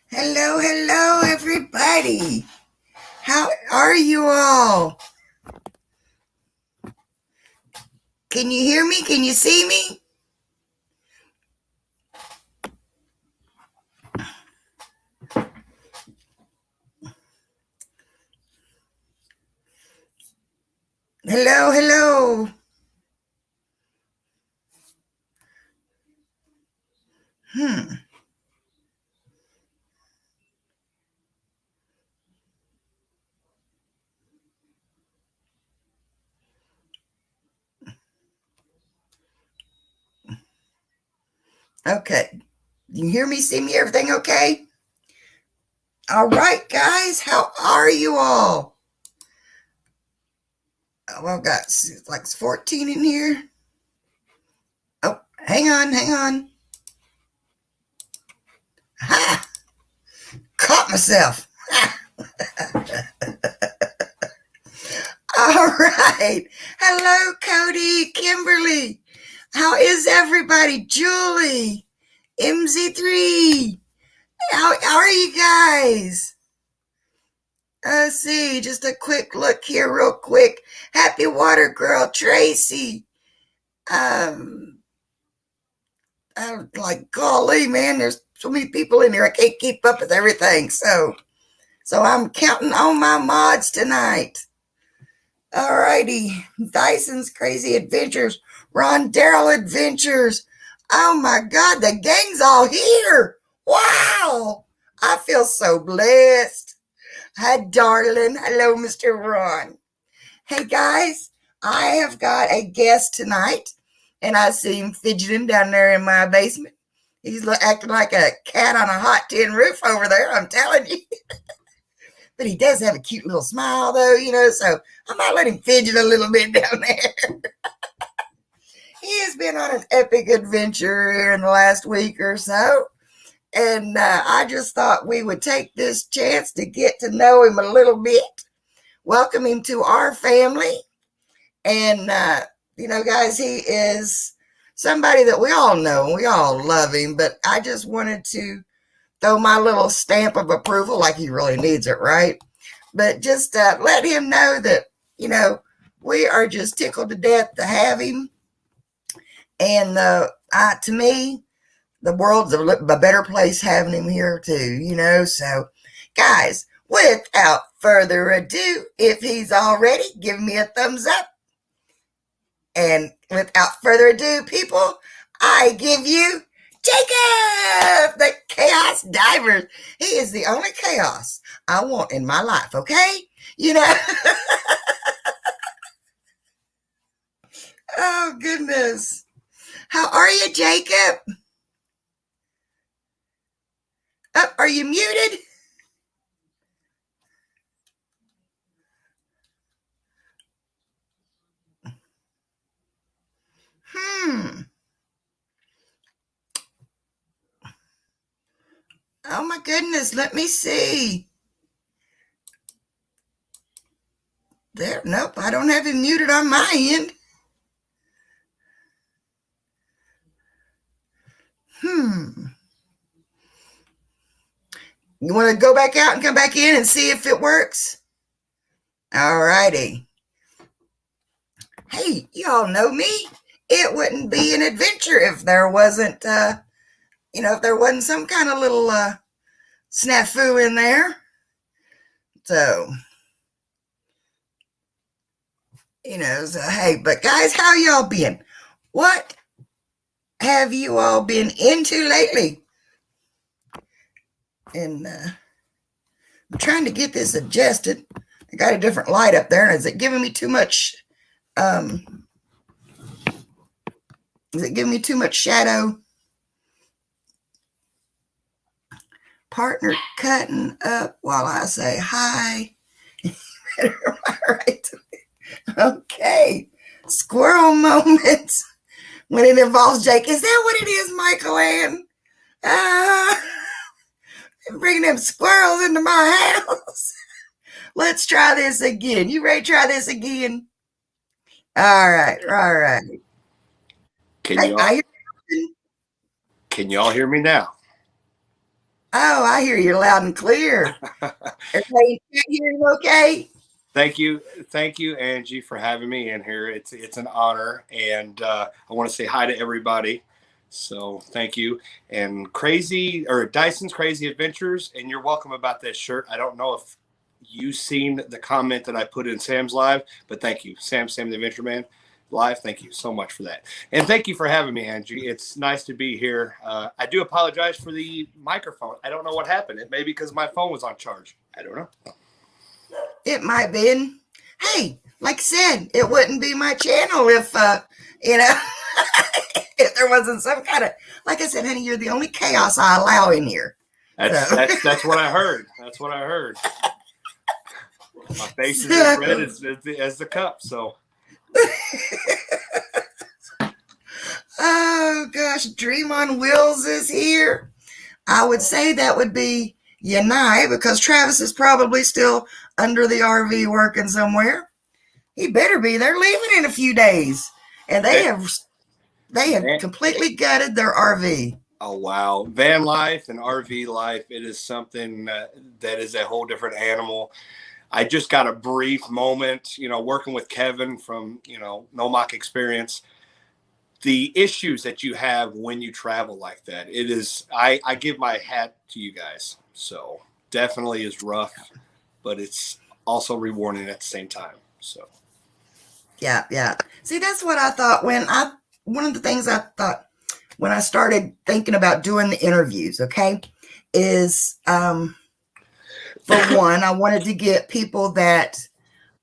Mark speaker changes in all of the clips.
Speaker 1: Hello, hello, everybody. How are you all? Can you hear me? Can you see me? Hello, hello. Hmm. Okay. You hear me, see me, everything okay? All right, guys. How are you all? Oh, I've got like 14 in here. Oh, hang on, hang on. Ha! Caught myself. All right. Hello, Cody, Kimberly. How is everybody? Julie, MZ3. How are you guys? Let's see, just a quick look here, real quick. Happy Water Girl, Tracy. Um, I'm like, golly, man, there's so many people in here. I can't keep up with everything. So I'm counting on my mods tonight. All righty. Dyson's Crazy Adventures, Ron Darrell Adventures. Oh my God, the gang's all here. Wow. I feel so blessed. Hi, darling. Hello, Mr. Ron. Hey, guys, I have got a guest tonight, and I see him fidgeting down there in my basement. He's acting like a cat on a hot tin roof over there, I'm telling you. But he does have a cute little smile, though, so I might let him fidget a little bit down there. He has been on an epic adventure here in the last week or so. And I just thought we would take this chance to get to know him a little bit, welcome him to our family. And, guys, he is somebody that we all know and we all love him. But I just wanted to throw my little stamp of approval, like he really needs it, right? But just let him know that, you know, we are just tickled to death to have him. And to me, the world's a better place having him here, too. So, guys, without further ado, if he's already, give me a thumbs up. And without further ado, people, I give you Jacob, the Chaos Diver. He is the only chaos I want in my life, okay? You know? Oh, goodness. How are you, Jacob? Are you muted? Hmm. Oh, my goodness. Let me see. There. Nope. I don't have him muted on my end. Hmm. You want to go back out and come back in and see if it works? All righty. Hey, you all know me. It wouldn't be an adventure if there wasn't, if there wasn't some kind of little snafu in there. So, hey, but guys, how y'all been? What have you all been into lately? And I'm trying to get this adjusted. I got a different light up there. Is it giving me too much? Um, is it giving me too much shadow? Partner cutting up while I say hi. Right. Okay. Squirrel moments when it involves Jake. Is that what it is, Michael Ann? Uh, bringing them squirrels into my house. Let's try this again. You ready to try this again? All right. All right.
Speaker 2: Can
Speaker 1: Hey,
Speaker 2: you
Speaker 1: I
Speaker 2: all
Speaker 1: hear you.
Speaker 2: can you all hear me now?
Speaker 1: Oh, I hear you loud and clear. Everybody hear you okay?
Speaker 2: Thank you, Angie, for having me in here. It's an honor, and I want to say hi to everybody. So thank you, and Dyson's Crazy Adventures, and you're welcome about that shirt. I don't know if you seen the comment that I put in Sam's live, but thank you, Sam the Adventure Man live. Thank you so much for that, and thank you for having me, Angie. It's nice to be here. I do apologize for the microphone. I don't know what happened. It may be because my phone was on charge. I don't know.
Speaker 1: It might be. And hey, like I said, it wouldn't be my channel if, you know, if there wasn't some kind of, like I said, honey, you're the only chaos I allow in here.
Speaker 2: That's what I heard. That's what I heard. My face is as red as the cup. So.
Speaker 1: Oh gosh, Dream on Wheels is here. I would say that would be Yanai because Travis is probably still under the RV working somewhere. He better be. They're leaving in a few days, and they have completely gutted their RV.
Speaker 2: Oh wow, van life and RV life, it is something that is a whole different animal. I just got a brief moment, working with Kevin from, NOMOC Experience. The issues that you have when you travel like that, it is, I give my hat to you guys. So definitely is rough, but it's also rewarding at the same time. So.
Speaker 1: Yeah. See, that's what I thought one of the things I thought when I started thinking about doing the interviews, okay, is, for one, I wanted to get people that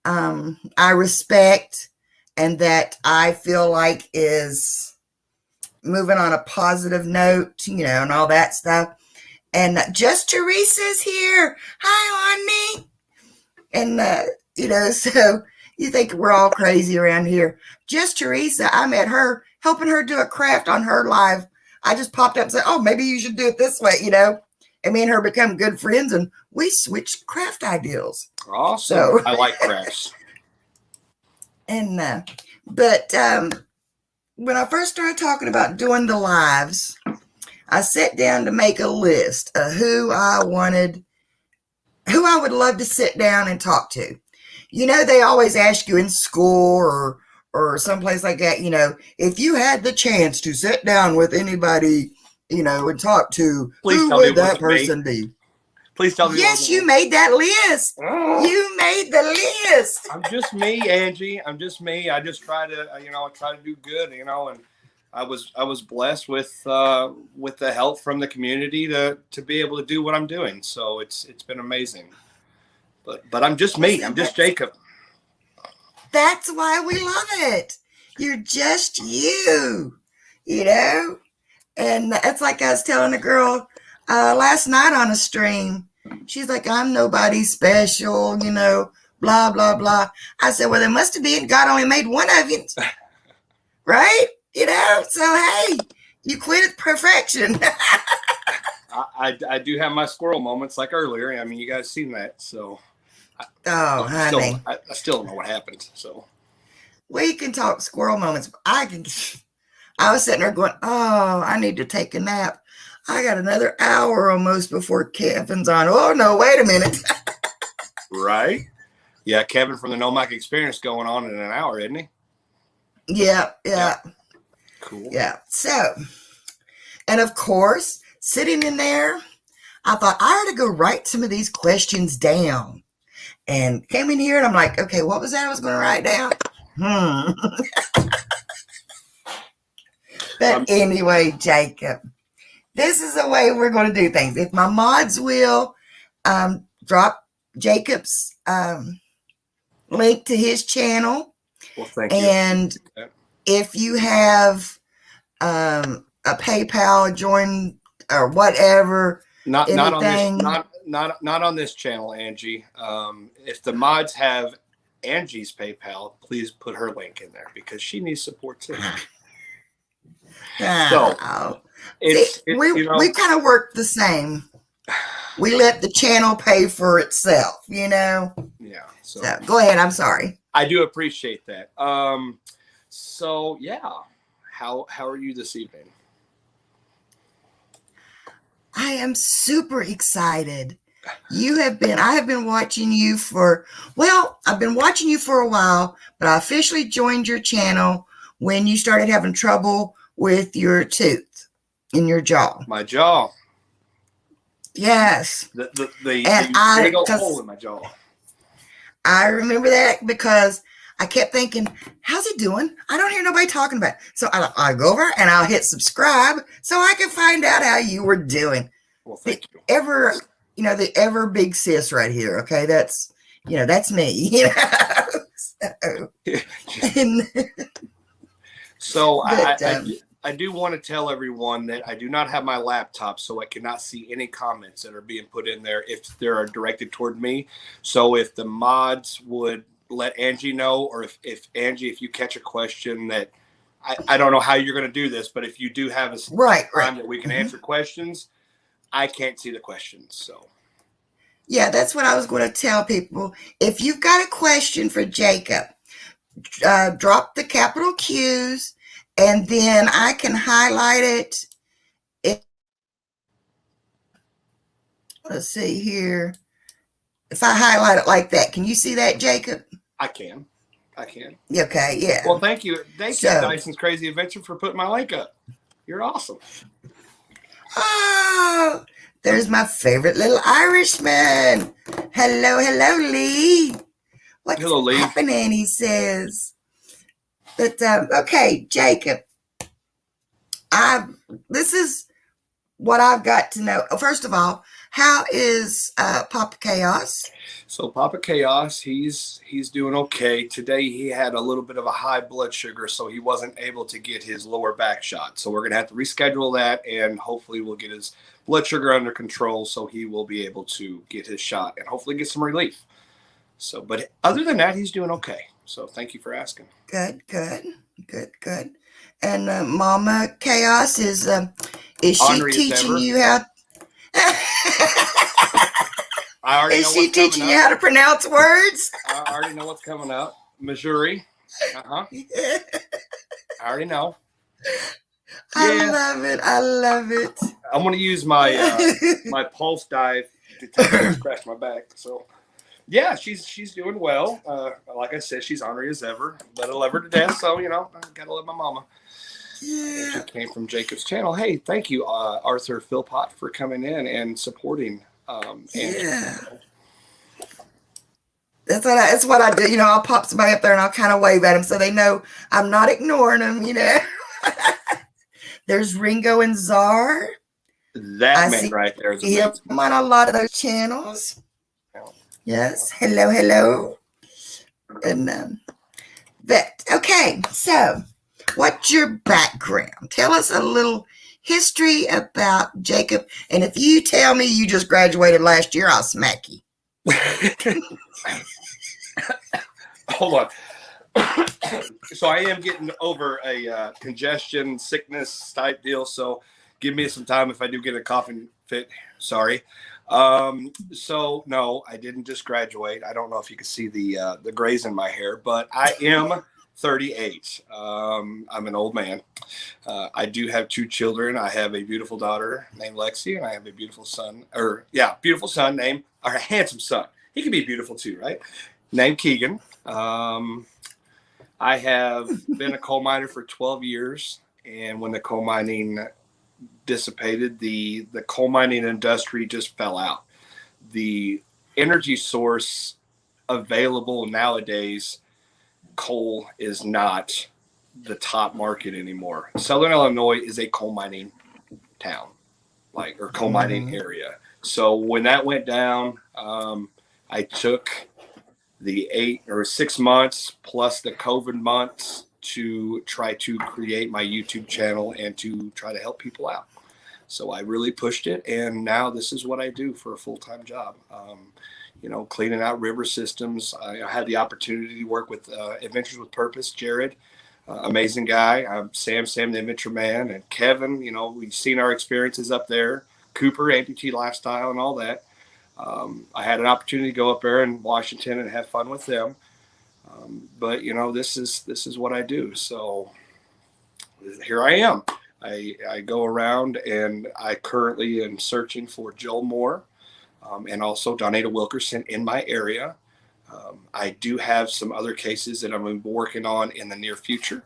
Speaker 1: I respect and that I feel like is moving on a positive note, and all that stuff. And just Teresa's here. Hi, Onni. And, so you think we're all crazy around here. Just Teresa, I met her helping her do a craft on her live. I just popped up and said, oh, maybe you should do it this way, And me and her become good friends, and we switched craft ideals.
Speaker 2: Awesome. So, I like crafts.
Speaker 1: And but when I first started talking about doing the lives, I sat down to make a list of who I would love to sit down and talk to. They always ask you in school or someplace like that, if you had the chance to sit down with anybody, and talk to, who would that person be?
Speaker 2: Please tell me.
Speaker 1: Yes, you made that list. Oh. You made the list.
Speaker 2: I'm just me, Angie. I'm just me. I just try to, try to do good, and I was blessed with the help from the community to be able to do what I'm doing. So it's been amazing. But I'm just me. I'm just Jacob.
Speaker 1: That's why we love it. You're just you, And it's like I was telling a girl last night on a stream. She's like, I'm nobody special, blah, blah, blah. I said, well, there must have been. God only made one of you. Right? So, hey, you quit at perfection.
Speaker 2: I do have my squirrel moments like earlier. I mean, you guys seen that. So.
Speaker 1: Honey.
Speaker 2: I still don't know what happened. So.
Speaker 1: We can talk squirrel moments. I was sitting there going, oh, I need to take a nap. I got another hour almost before Kevin's on. Oh, no, wait a minute.
Speaker 2: Right? Yeah, Kevin from the NOMOC Experience going on in an hour, isn't he?
Speaker 1: Yeah.
Speaker 2: Cool.
Speaker 1: Yeah. So, and of course, sitting in there, I thought I ought to go write some of these questions down. And came in here and I'm like, okay, what was that I was going to write down? But anyway, Jacob, this is the way we're going to do things. If my mods will drop Jacob's link to his channel.
Speaker 2: Well, thank you.
Speaker 1: And if you have a PayPal join or whatever,
Speaker 2: not on this channel, Angie. If the mods have Angie's PayPal, please put her link in there because she needs support too. So
Speaker 1: we kind of work the same. We let the channel pay for itself,
Speaker 2: Yeah.
Speaker 1: So go ahead. I'm sorry.
Speaker 2: I do appreciate that. So yeah, how are you this evening?
Speaker 1: I am super excited. I have been watching you I've been watching you for a while, but I officially joined your channel when you started having trouble with your tooth in your jaw.
Speaker 2: My jaw.
Speaker 1: Yes.
Speaker 2: The big old hole in my jaw.
Speaker 1: I remember that because I kept thinking, how's he doing? I don't hear nobody talking about it. So I'll go over and I'll hit subscribe so I can find out how you were doing.
Speaker 2: Well, thank you.
Speaker 1: The ever big sis right here. Okay. That's me.
Speaker 2: So I do want to tell everyone that I do not have my laptop, so I cannot see any comments that are being put in there if they are directed toward me. So if the mods would let Angie know, or if Angie, if you catch a question that I don't know how you're going to do this, but if you do have a time that we can answer questions, I can't see the questions. So
Speaker 1: yeah, that's what I was going to tell people. If you've got a question for Jacob, drop the capital Q's, and then I can highlight it. Let's see here. If I highlight it like that, can you see that, Jacob?
Speaker 2: I can.
Speaker 1: Okay, yeah.
Speaker 2: Well, thank you. Thank you, Dyson's Crazy Adventure, for putting my link up. You're awesome.
Speaker 1: Oh, there's my favorite little Irishman. Hello, Lee. What's happening, he says. But, okay, Jacob, this is what I've got to know. First of all, how is Papa Chaos?
Speaker 2: So Papa Chaos, he's doing okay. Today he had a little bit of a high blood sugar, so he wasn't able to get his lower back shot. So we're going to have to reschedule that, and hopefully we'll get his blood sugar under control so he will be able to get his shot and hopefully get some relief. So, but other than that, he's doing okay. So thank you for asking.
Speaker 1: Good. And Mama Chaos, is she teaching you how? Is she teaching you how to pronounce words?
Speaker 2: I already know what's coming up. Missouri. I already know.
Speaker 1: I love it.
Speaker 2: I'm going to use my my pulse dive to scratch my back. So, yeah, she's doing well. Like I said, she's ornery as ever, but I love her to death. So, I got to love my mama. Yeah. She came from Jacob's channel. Hey, thank you, Arthur Philpott, for coming in and supporting.
Speaker 1: That's what I do. I'll pop somebody up there and I'll kind of wave at them so they know I'm not ignoring them. There's Ringo and Czar.
Speaker 2: That man right there is amazing.
Speaker 1: I'm on a lot of those channels. Yes. Hello. And okay. So, what's your background? Tell us a little history about Jacob. And if you tell me you just graduated last year, I'll smack you.
Speaker 2: Hold on. So I am getting over a congestion sickness type deal. So give me some time if I do get a coughing fit. Sorry. So no, I didn't just graduate. I don't know if you can see the grays in my hair, but I am 38. I'm an old man. I do have 2 children. I have a beautiful daughter named Lexi, and I have a beautiful son, named, or a handsome son. He can be beautiful too, right? Named Keegan. I have been a coal miner for 12 years. And when the coal mining dissipated, the coal mining industry just fell out. The energy source available nowadays, coal is not the top market anymore. Southern Illinois is a coal mining town, or coal mining area. So when that went down, I took the 8 or 6 months plus the COVID months to try to create my YouTube channel and to try to help people out. So I really pushed it, and now this is what I do for a full-time job. Cleaning out river systems. I had the opportunity to work with Adventures with Purpose, Jared, amazing guy. I'm Sam the Adventure Man, and Kevin. We've seen our experiences up there. Cooper, Amputee Lifestyle, and all that. I had an opportunity to go up there in Washington and have fun with them. But this is what I do. So here I am. I go around, and I currently am searching for Joel Moore, and also Donata Wilkerson in my area. I do have some other cases that I'm going to be working on in the near future,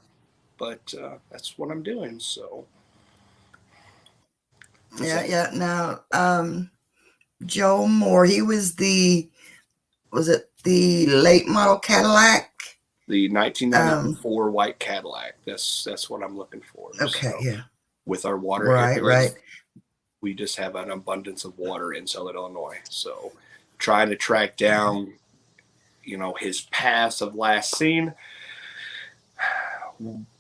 Speaker 2: but that's what I'm doing. So,
Speaker 1: Yeah. Now, Joel Moore, he was was it the late model Cadillac?
Speaker 2: the 1994 white Cadillac. That's what I'm looking for.
Speaker 1: Okay,
Speaker 2: So,
Speaker 1: yeah.
Speaker 2: with our water
Speaker 1: Right,
Speaker 2: areas,
Speaker 1: right.
Speaker 2: we just have an abundance of water in Southern Illinois. So, trying to track down, his past of last seen.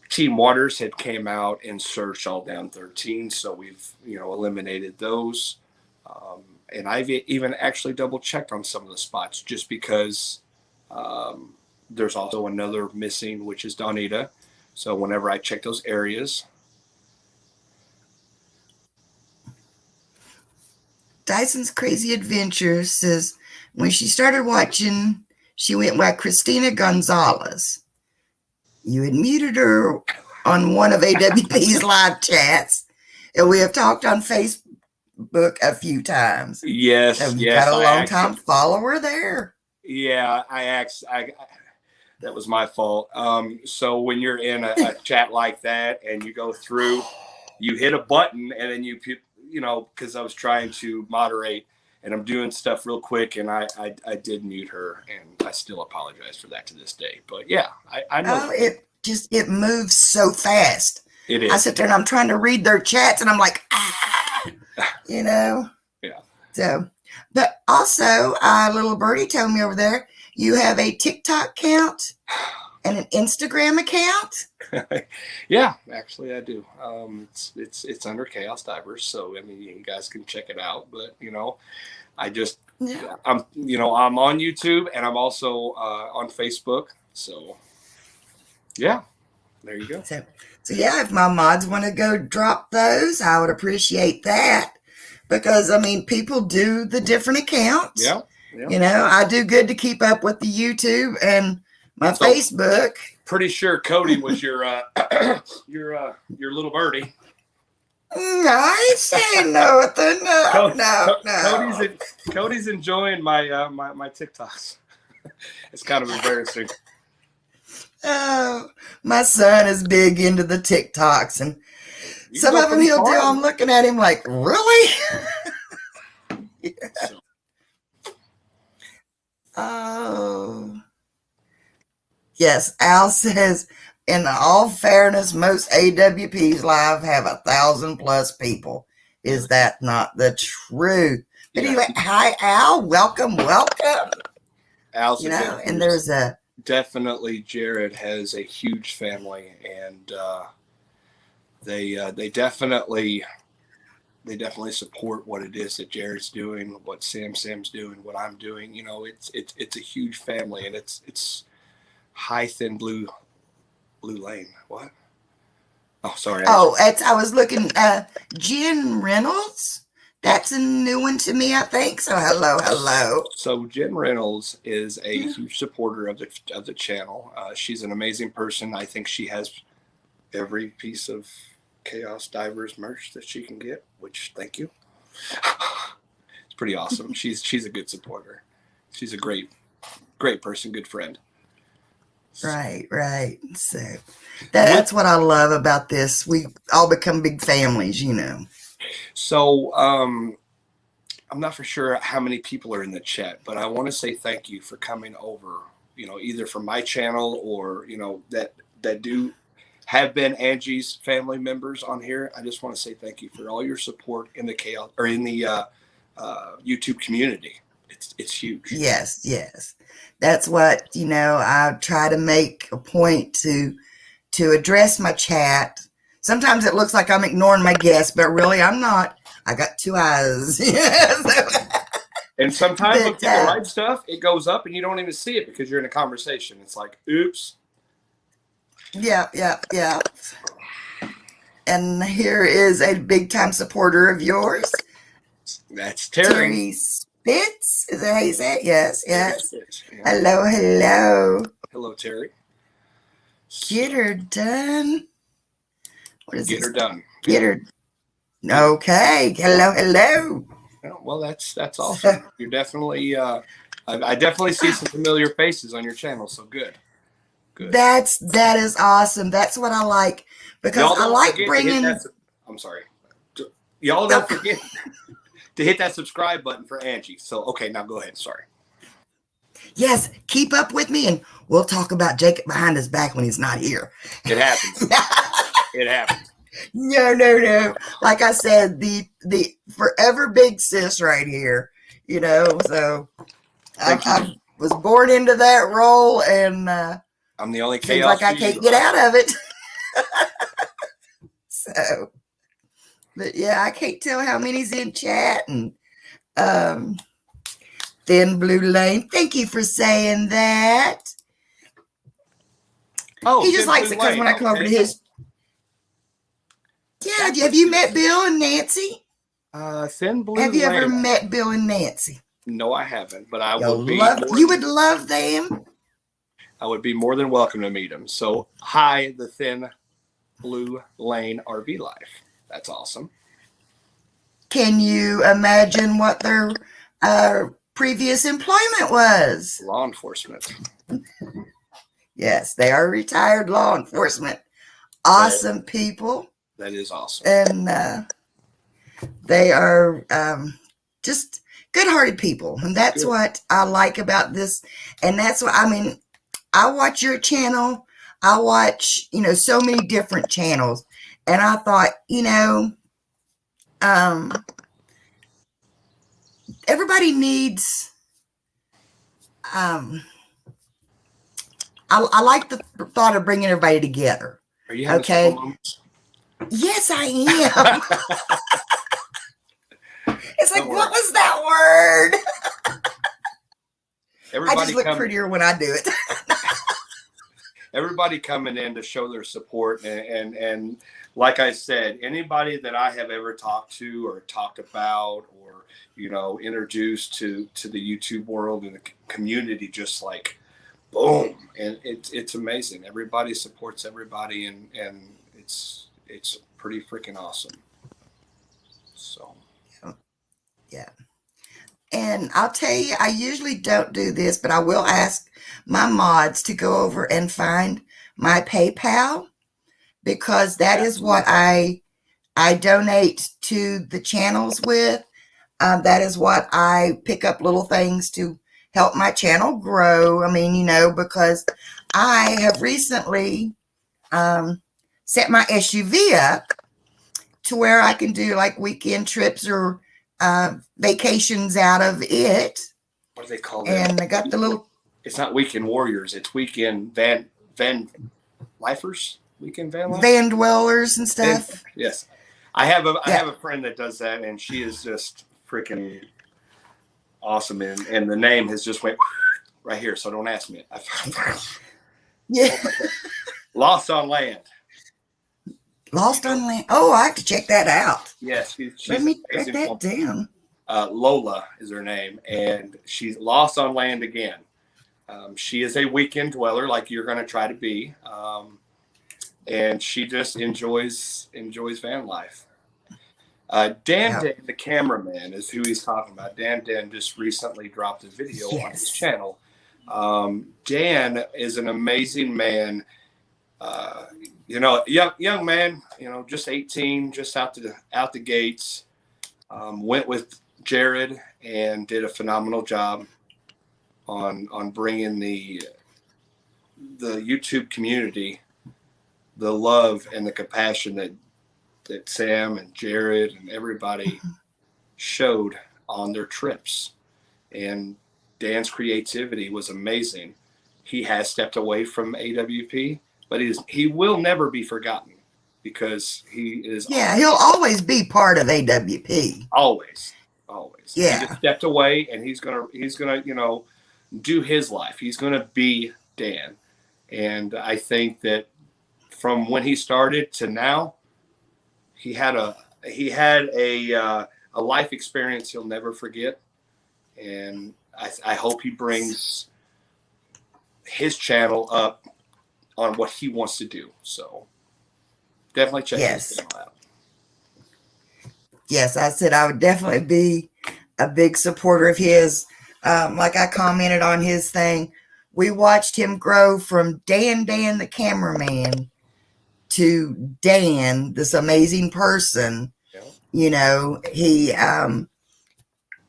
Speaker 2: Team Waters had came out and searched all down 13, so we've eliminated those. And I've even actually double checked on some of the spots just because there's also another missing, which is Donita. So whenever I check those areas,
Speaker 1: Dyson's Crazy Adventures says when she started watching, she went by Christina Gonzalez. You had muted her on one of AWP's live chats, and we have talked on Facebook a few times.
Speaker 2: yes,
Speaker 1: So you've
Speaker 2: yes,
Speaker 1: got a long time follower there.
Speaker 2: Yeah, that was my fault. So when you're in a chat like that and you go through, you hit a button, and then because I was trying to moderate and I'm doing stuff real quick, and I did mute her, and I still apologize for that to this day. But yeah, I know.
Speaker 1: It moves so fast.
Speaker 2: It is.
Speaker 1: I sit there and I'm trying to read their chats, and I'm like,
Speaker 2: Yeah.
Speaker 1: So, but also, little birdie told me over there, you have a TikTok account and an Instagram account.
Speaker 2: Yeah, actually I do. It's under Chaos Divers, so I mean you guys can check it out. But I'm on YouTube, and I'm also on Facebook. So yeah, there you go.
Speaker 1: So yeah, if my mods want to go drop those, I would appreciate that, because I mean people do the different accounts.
Speaker 2: Yeah.
Speaker 1: I do good to keep up with the YouTube and my Facebook.
Speaker 2: Pretty sure Cody was your your little birdie.
Speaker 1: I ain't saying nothing. No.
Speaker 2: Cody's enjoying my my TikToks. It's kind of embarrassing.
Speaker 1: Oh, my son is big into the TikToks, and some of them he'll do. I'm looking at him like, really? Yeah. Oh. Yes, Al says, in all fairness, most AWPs live have 1,000+ people. Is that not the truth? But anyway, hi Al, welcome.
Speaker 2: Al's
Speaker 1: and there's
Speaker 2: definitely Jared has a huge family, and they definitely support what it is that Jared's doing, what Sam's doing, what I'm doing. It's a huge family, and it's high thin blue lane. What? Oh, sorry.
Speaker 1: I was looking. Jen Reynolds. That's a new one to me, I think. So hello.
Speaker 2: So Jen Reynolds is a huge supporter of the channel. She's an amazing person. I think she has every piece of Chaos Divers merch that she can get. Which, thank you. It's pretty awesome. She's a good supporter. She's a great person, good friend.
Speaker 1: Right. So that's what I love about this. We all become big families,
Speaker 2: So I'm not for sure how many people are in the chat, but I want to say thank you for coming over, either from my channel or, that do have been Angie's family members on here. I just want to say thank you for all your support in the Chaos or in the YouTube community. It's huge.
Speaker 1: Yes. That's what, I try to make a point to address my chat. Sometimes it looks like I'm ignoring my guests, but really I'm not. I got two eyes.
Speaker 2: And sometimes when people write stuff, it goes up and you don't even see it because you're in a conversation. It's like, oops.
Speaker 1: Yeah. And here is a big time supporter of yours.
Speaker 2: That's Terry.
Speaker 1: Terry Spitz. Is that how you say it? Yes.
Speaker 2: Yeah.
Speaker 1: Hello.
Speaker 2: Hello, Terry.
Speaker 1: Get her done. What is
Speaker 2: Get
Speaker 1: this?
Speaker 2: her done.
Speaker 1: Get her. Okay. Hello, hello.
Speaker 2: Well, that's awesome. You're definitely. I definitely see some familiar faces on your channel. So good. Good.
Speaker 1: That is awesome. That's what I like because
Speaker 2: Y'all
Speaker 1: I
Speaker 2: don't
Speaker 1: like
Speaker 2: forget to
Speaker 1: bringing.
Speaker 2: hit that. I'm sorry. Y'all don't forget to hit that subscribe button for Angie. So okay, now go ahead. Sorry.
Speaker 1: Yes, keep up with me, and we'll talk about Jacob behind his back when he's not here.
Speaker 2: It happens. It happens.
Speaker 1: No. Like I said, the forever big sis right here. You know, so I was born into that role, and
Speaker 2: I'm the only
Speaker 1: seems
Speaker 2: chaos.
Speaker 1: like I can't get out of it. So, but yeah, I can't tell how many's in chat, and Thin Blue Lane. Thank you for saying that.
Speaker 2: Oh,
Speaker 1: he just likes it because when I come over to his. Yeah, have you met Bill and Nancy?
Speaker 2: Thin Blue
Speaker 1: Have you
Speaker 2: Lane.
Speaker 1: ever met Bill and Nancy?
Speaker 2: No, I haven't, but I
Speaker 1: You'll
Speaker 2: would be.
Speaker 1: You would love them.
Speaker 2: I would be more than welcome to meet them. So, hi, the Thin Blue Lane RV Life. That's awesome.
Speaker 1: Can you imagine what their previous employment was?
Speaker 2: Law enforcement.
Speaker 1: Yes, they are retired law enforcement. Awesome people.
Speaker 2: That is awesome.
Speaker 1: And they are just good-hearted people. And that's what I like about this. And that's what, I mean, I watch your channel. I watch, so many different channels. And I thought, everybody needs, I like the thought of bringing everybody together.
Speaker 2: Are you having some moments?
Speaker 1: Yes, I am. It's like, what was that word? I just look prettier when I do it.
Speaker 2: Everybody coming in to show their support. And like I said, anybody that I have ever talked to or talked about or, introduced to the YouTube world and the community, just like, boom. And it's amazing. Everybody supports everybody. And it's pretty freaking awesome. So.
Speaker 1: Yeah. And I'll tell you, I usually don't do this, but I will ask my mods to go over and find my PayPal, because that is what I donate to the channels with. That is what I pick up little things to help my channel grow. I mean, because I have recently set my SUV up to where I can do like weekend trips or vacations out of it.
Speaker 2: What do they call that?
Speaker 1: And I got the little.
Speaker 2: It's not weekend warriors. It's weekend van lifers. Weekend van lifers?
Speaker 1: Van dwellers and stuff.
Speaker 2: Yes, I have a friend that does that, and she is just freaking awesome. And the name has just went right here. So don't ask me.
Speaker 1: Yeah.
Speaker 2: Lost on Land.
Speaker 1: Lost on Land. Oh, I have to check that out.
Speaker 2: Yes, she's
Speaker 1: let me write that down.
Speaker 2: Lola is her name, and she's lost on land again. She is a weekend dweller, like you're going to try to be, and she just enjoys van life. Dan, the cameraman, is who he's talking about. Dan just recently dropped a video on his channel. Dan is an amazing man. Young man, just 18, just out the gates. Went with Jared and did a phenomenal job on bringing the YouTube community the love and the compassion that Sam and Jared and everybody showed on their trips. And Dan's creativity was amazing. He has stepped away from AWP, but he will never be forgotten, because he is.
Speaker 1: Yeah, he'll always be part of AWP.
Speaker 2: Always.
Speaker 1: Yeah.
Speaker 2: He just stepped away, and he's gonna do his life. He's gonna be Dan, and I think that from when he started to now, he had a life experience he'll never forget, and I hope he brings his channel up on what he wants to do. So definitely check his channel out.
Speaker 1: Yes, I said I would definitely be a big supporter of his. Like I commented on his thing, we watched him grow from Dan the cameraman to Dan, this amazing person.
Speaker 2: Yeah.
Speaker 1: You know, he
Speaker 2: Touched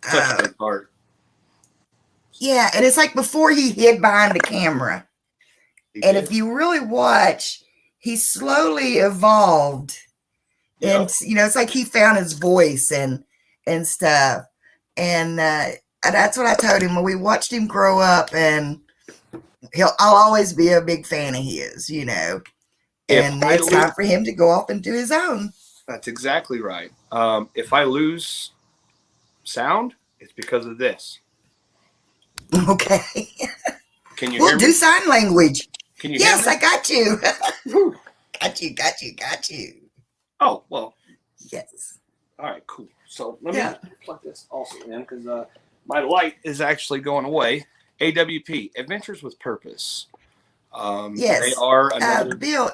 Speaker 2: my heart.
Speaker 1: yeah, and it's like before he hid behind the camera. And if you really watch, he slowly evolved.
Speaker 2: Yep.
Speaker 1: And you know, it's like he found his voice and stuff. And that's what I told him when we watched him grow up, and I'll always be a big fan of his, you know. And it's time for him to go off and do his own.
Speaker 2: That's exactly right. If I lose sound, it's because of this.
Speaker 1: Okay.
Speaker 2: Can you
Speaker 1: we'll
Speaker 2: hear me?
Speaker 1: do sign language.
Speaker 2: Can you
Speaker 1: yes,
Speaker 2: hear me?
Speaker 1: I got you. got you.
Speaker 2: Oh, well.
Speaker 1: Yes.
Speaker 2: All right, cool. So let me plug this also in because my light is actually going away. AWP, Adventures with Purpose.
Speaker 1: Yes.
Speaker 2: They are another...
Speaker 1: Bill.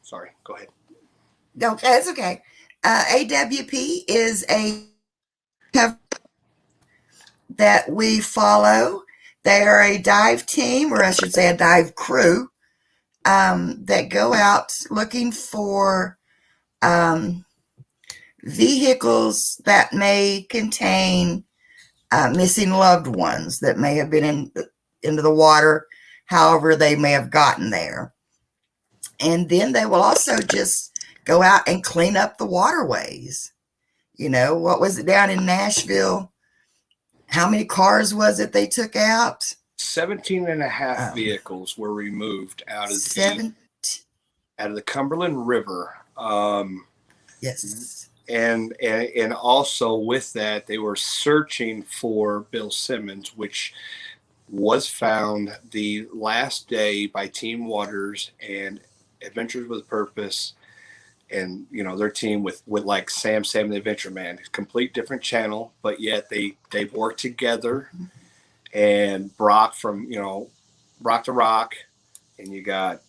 Speaker 2: Sorry, go ahead.
Speaker 1: Okay, that's okay. AWP is a that we follow. They are a dive team, or I should say a dive crew, that go out looking for vehicles that may contain missing loved ones that may have been into the water, however they may have gotten there. And then they will also just go out and clean up the waterways. You know, what was it down in Nashville? How many cars was it they took out?
Speaker 2: 17 and a half vehicles were removed out of the Cumberland River.
Speaker 1: Yes.
Speaker 2: And also with that, they were searching for Bill Simmons, which was found the last day by Team Waters and Adventures with Purpose, and you know their team with like Sam the Adventure Man, complete different channel, but yet they work together. And Brock from Rock to Rock, and you got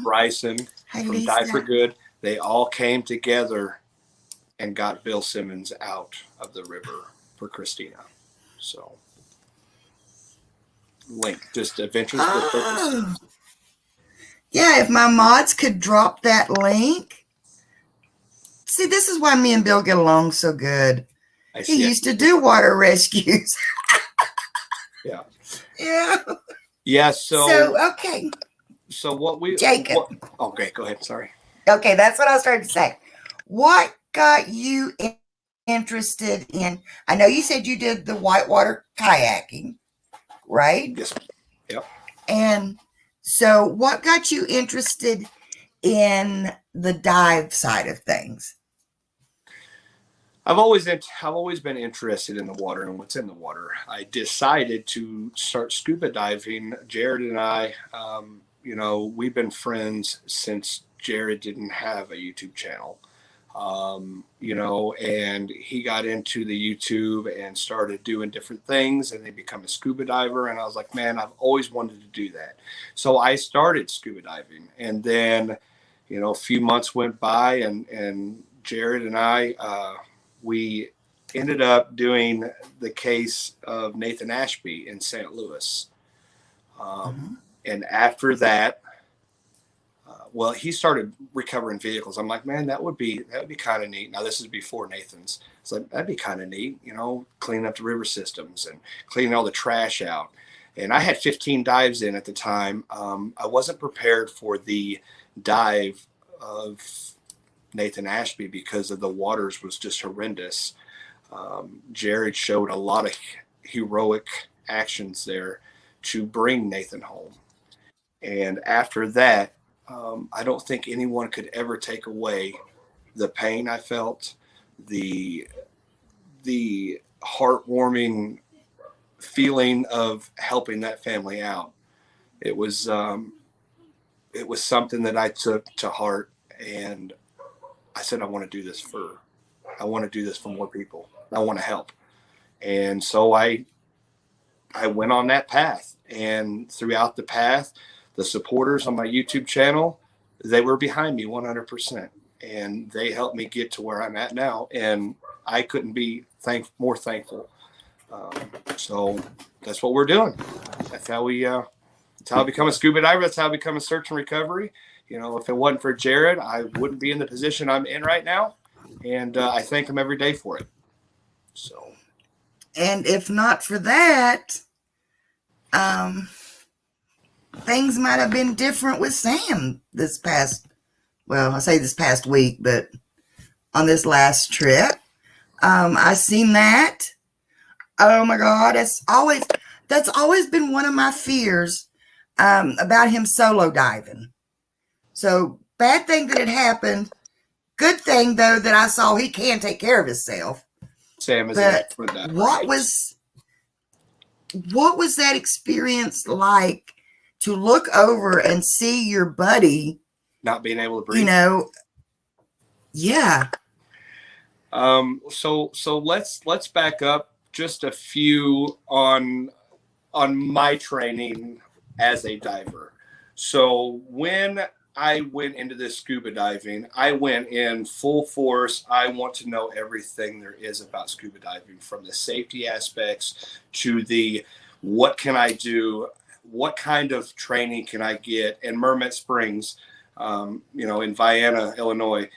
Speaker 2: Bryson from Die for Good. They all came together and got Bill Simmons out of the river for Christina. So link just Adventures with Purpose.
Speaker 1: Yeah, if my mods could drop that link. See, this is why me and Bill get along so good. He used to do water rescues.
Speaker 2: Yeah.
Speaker 1: Yeah.
Speaker 2: Yeah. So
Speaker 1: okay.
Speaker 2: So what we
Speaker 1: Jacob.
Speaker 2: Okay, go ahead. Sorry.
Speaker 1: Okay, that's what I was trying to say. What got you interested in? I know you said you did the whitewater kayaking, right?
Speaker 2: Yes. Yep.
Speaker 1: And so, what got you interested in the dive side of things?
Speaker 2: I've always been interested in the water and what's in the water. I decided to start scuba diving. Jared and I, we've been friends since Jared didn't have a YouTube channel, and he got into the YouTube and started doing different things, and they become a scuba diver. And I was like, man, I've always wanted to do that. So I started scuba diving, and then, a few months went by, and Jared and I, we ended up doing the case of Nathan Ashby in St. Louis. And after that, he started recovering vehicles. I'm like, man, that would be kind of neat. Now, this is before Nathan's. It's like, that'd be kind of neat, cleaning up the river systems and cleaning all the trash out. And I had 15 dives in at the time. I wasn't prepared for the dive of Nathan Ashby because of the waters was just horrendous. Jared showed a lot of heroic actions there to bring Nathan home. And after that, I don't think anyone could ever take away the pain I felt, the heartwarming feeling of helping that family out. It was something that I took to heart, and I said, I want to do this for more people. I want to help. And so I went on that path, and throughout the path, the supporters on my YouTube channel, they were behind me 100%. And they helped me get to where I'm at now. And I couldn't be more thankful. So that's what we're doing. That's how I become a scuba diver. That's how I become a search and recovery. You know, if it wasn't for Jared, I wouldn't be in the position I'm in right now. And I thank him every day for it. So,
Speaker 1: and if not for that, things might have been different with Sam this past week, but on this last trip, I seen that. Oh my God, that's always been one of my fears about him solo diving. So bad thing that it happened. Good thing though that I saw he can take care of himself.
Speaker 2: Sam is
Speaker 1: but
Speaker 2: for that.
Speaker 1: What was that experience like to look over and see your buddy
Speaker 2: not being able to breathe?
Speaker 1: You know, yeah.
Speaker 2: So let's back up just a few on my training as a diver. So when I went into this scuba diving, I went in full force. I want to know everything there is about scuba diving, from the safety aspects to the what can I do, what kind of training can I get. And Mermet Springs, in Vienna, Illinois,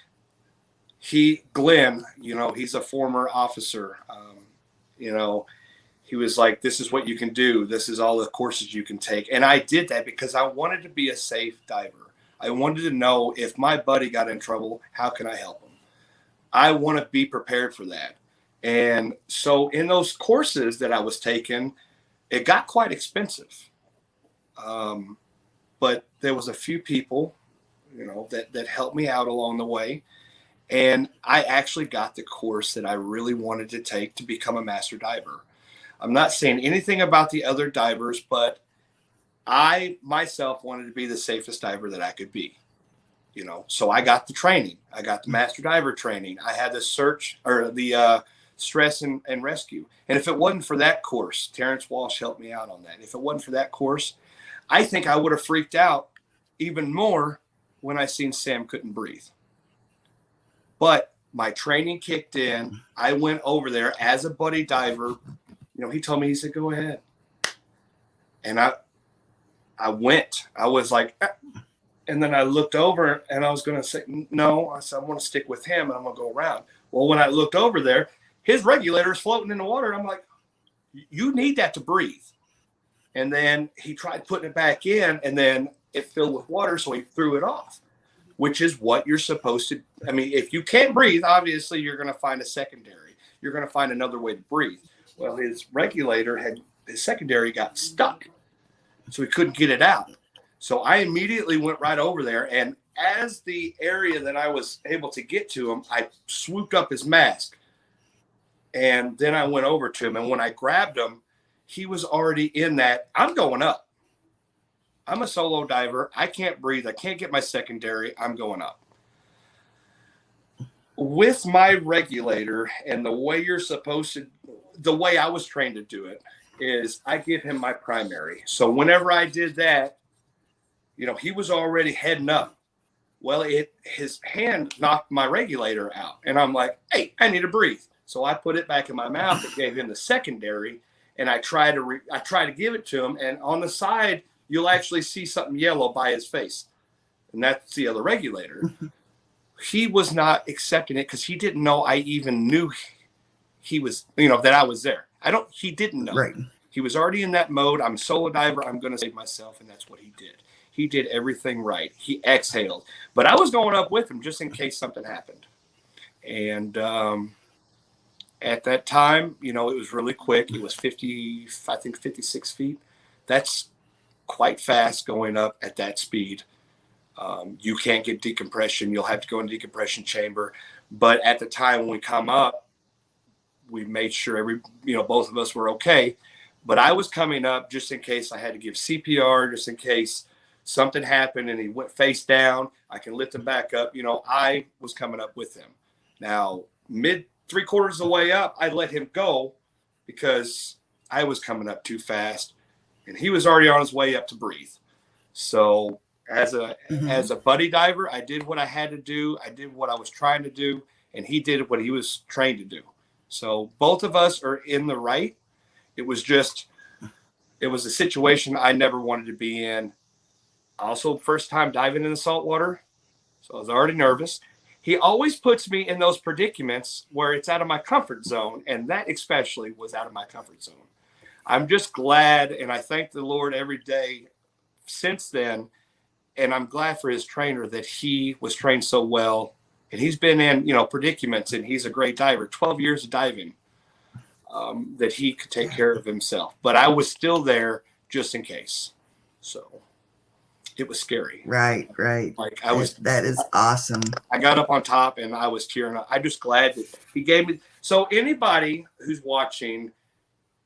Speaker 2: Glenn, he's a former officer. He was like, this is what you can do. This is all the courses you can take. And I did that because I wanted to be a safe diver. I wanted to know if my buddy got in trouble, how can I help him? I want to be prepared for that. And so in those courses that I was taking, it got quite expensive. But there was a few people, that helped me out along the way. And I actually got the course that I really wanted to take to become a master diver. I'm not saying anything about the other divers, but I myself wanted to be the safest diver that I could be, so I got the training. I got the master diver training. I had the stress and rescue. And if it wasn't for that course, Terrence Walsh helped me out on that. If it wasn't for that course, I think I would have freaked out even more when I seen Sam couldn't breathe. But my training kicked in. I went over there as a buddy diver. He told me, he said, go ahead. And I went. I was like, and then I looked over and I was going to say, no. I said, I want to stick with him and I'm going to go around. Well, when I looked over there, his regulator is floating in the water. And I'm like, you need that to breathe. And then he tried putting it back in and then it filled with water. So he threw it off, which is what you're supposed to. I mean, if you can't breathe, obviously you're going to find a secondary. You're going to find another way to breathe. Well, his secondary got stuck. So he couldn't get it out. So I immediately went right over there. And as the area that I was able to get to him, I swooped up his mask. And then I went over to him. And when I grabbed him, he was already in that. I'm going up. I'm a solo diver. I can't breathe. I can't get my secondary. I'm going up. With my regulator and the way the way I was trained to do it, is I give him my primary. So whenever I did that, he was already heading up. Well, his hand knocked my regulator out. And I'm like, hey, I need to breathe. So I put it back in my mouth and gave him the secondary. And I try to give it to him. And on the side, you'll actually see something yellow by his face. And that's the other regulator. He was not accepting it because he didn't know I even knew he was, that I was there. He didn't know.
Speaker 1: Right.
Speaker 2: He was already in that mode. I'm a solo diver. I'm going to save myself. And that's what he did. He did everything right. He exhaled. But I was going up with him just in case something happened. And at that time, it was really quick. It was 56 feet. That's quite fast going up at that speed. You can't get decompression. You'll have to go in decompression chamber. But at the time when we come up, we made sure both of us were okay. But I was coming up just in case I had to give CPR, just in case something happened and he went face down. I can lift him back up. I was coming up with him. Now, mid 3/4 of the way up, I let him go because I was coming up too fast and he was already on his way up to breathe. So as a buddy diver, I did what I had to do. I did what I was trying to do, and he did what he was trained to do. So both of us are in the right. It was a situation I never wanted to be in. Also, first time diving in the saltwater, so I was already nervous. He always puts me in those predicaments where it's out of my comfort zone, and that especially was out of my comfort zone. I'm just glad, and I thank the Lord every day since then, and I'm glad for his trainer that he was trained so well, and he's been in, predicaments, and he's a great diver, 12 years of diving, that he could take care of himself. But I was still there just in case. So it was scary.
Speaker 1: Right.
Speaker 2: Like
Speaker 1: that is awesome.
Speaker 2: I got up on top and I was tearing up. I'm just glad that he gave me. So anybody who's watching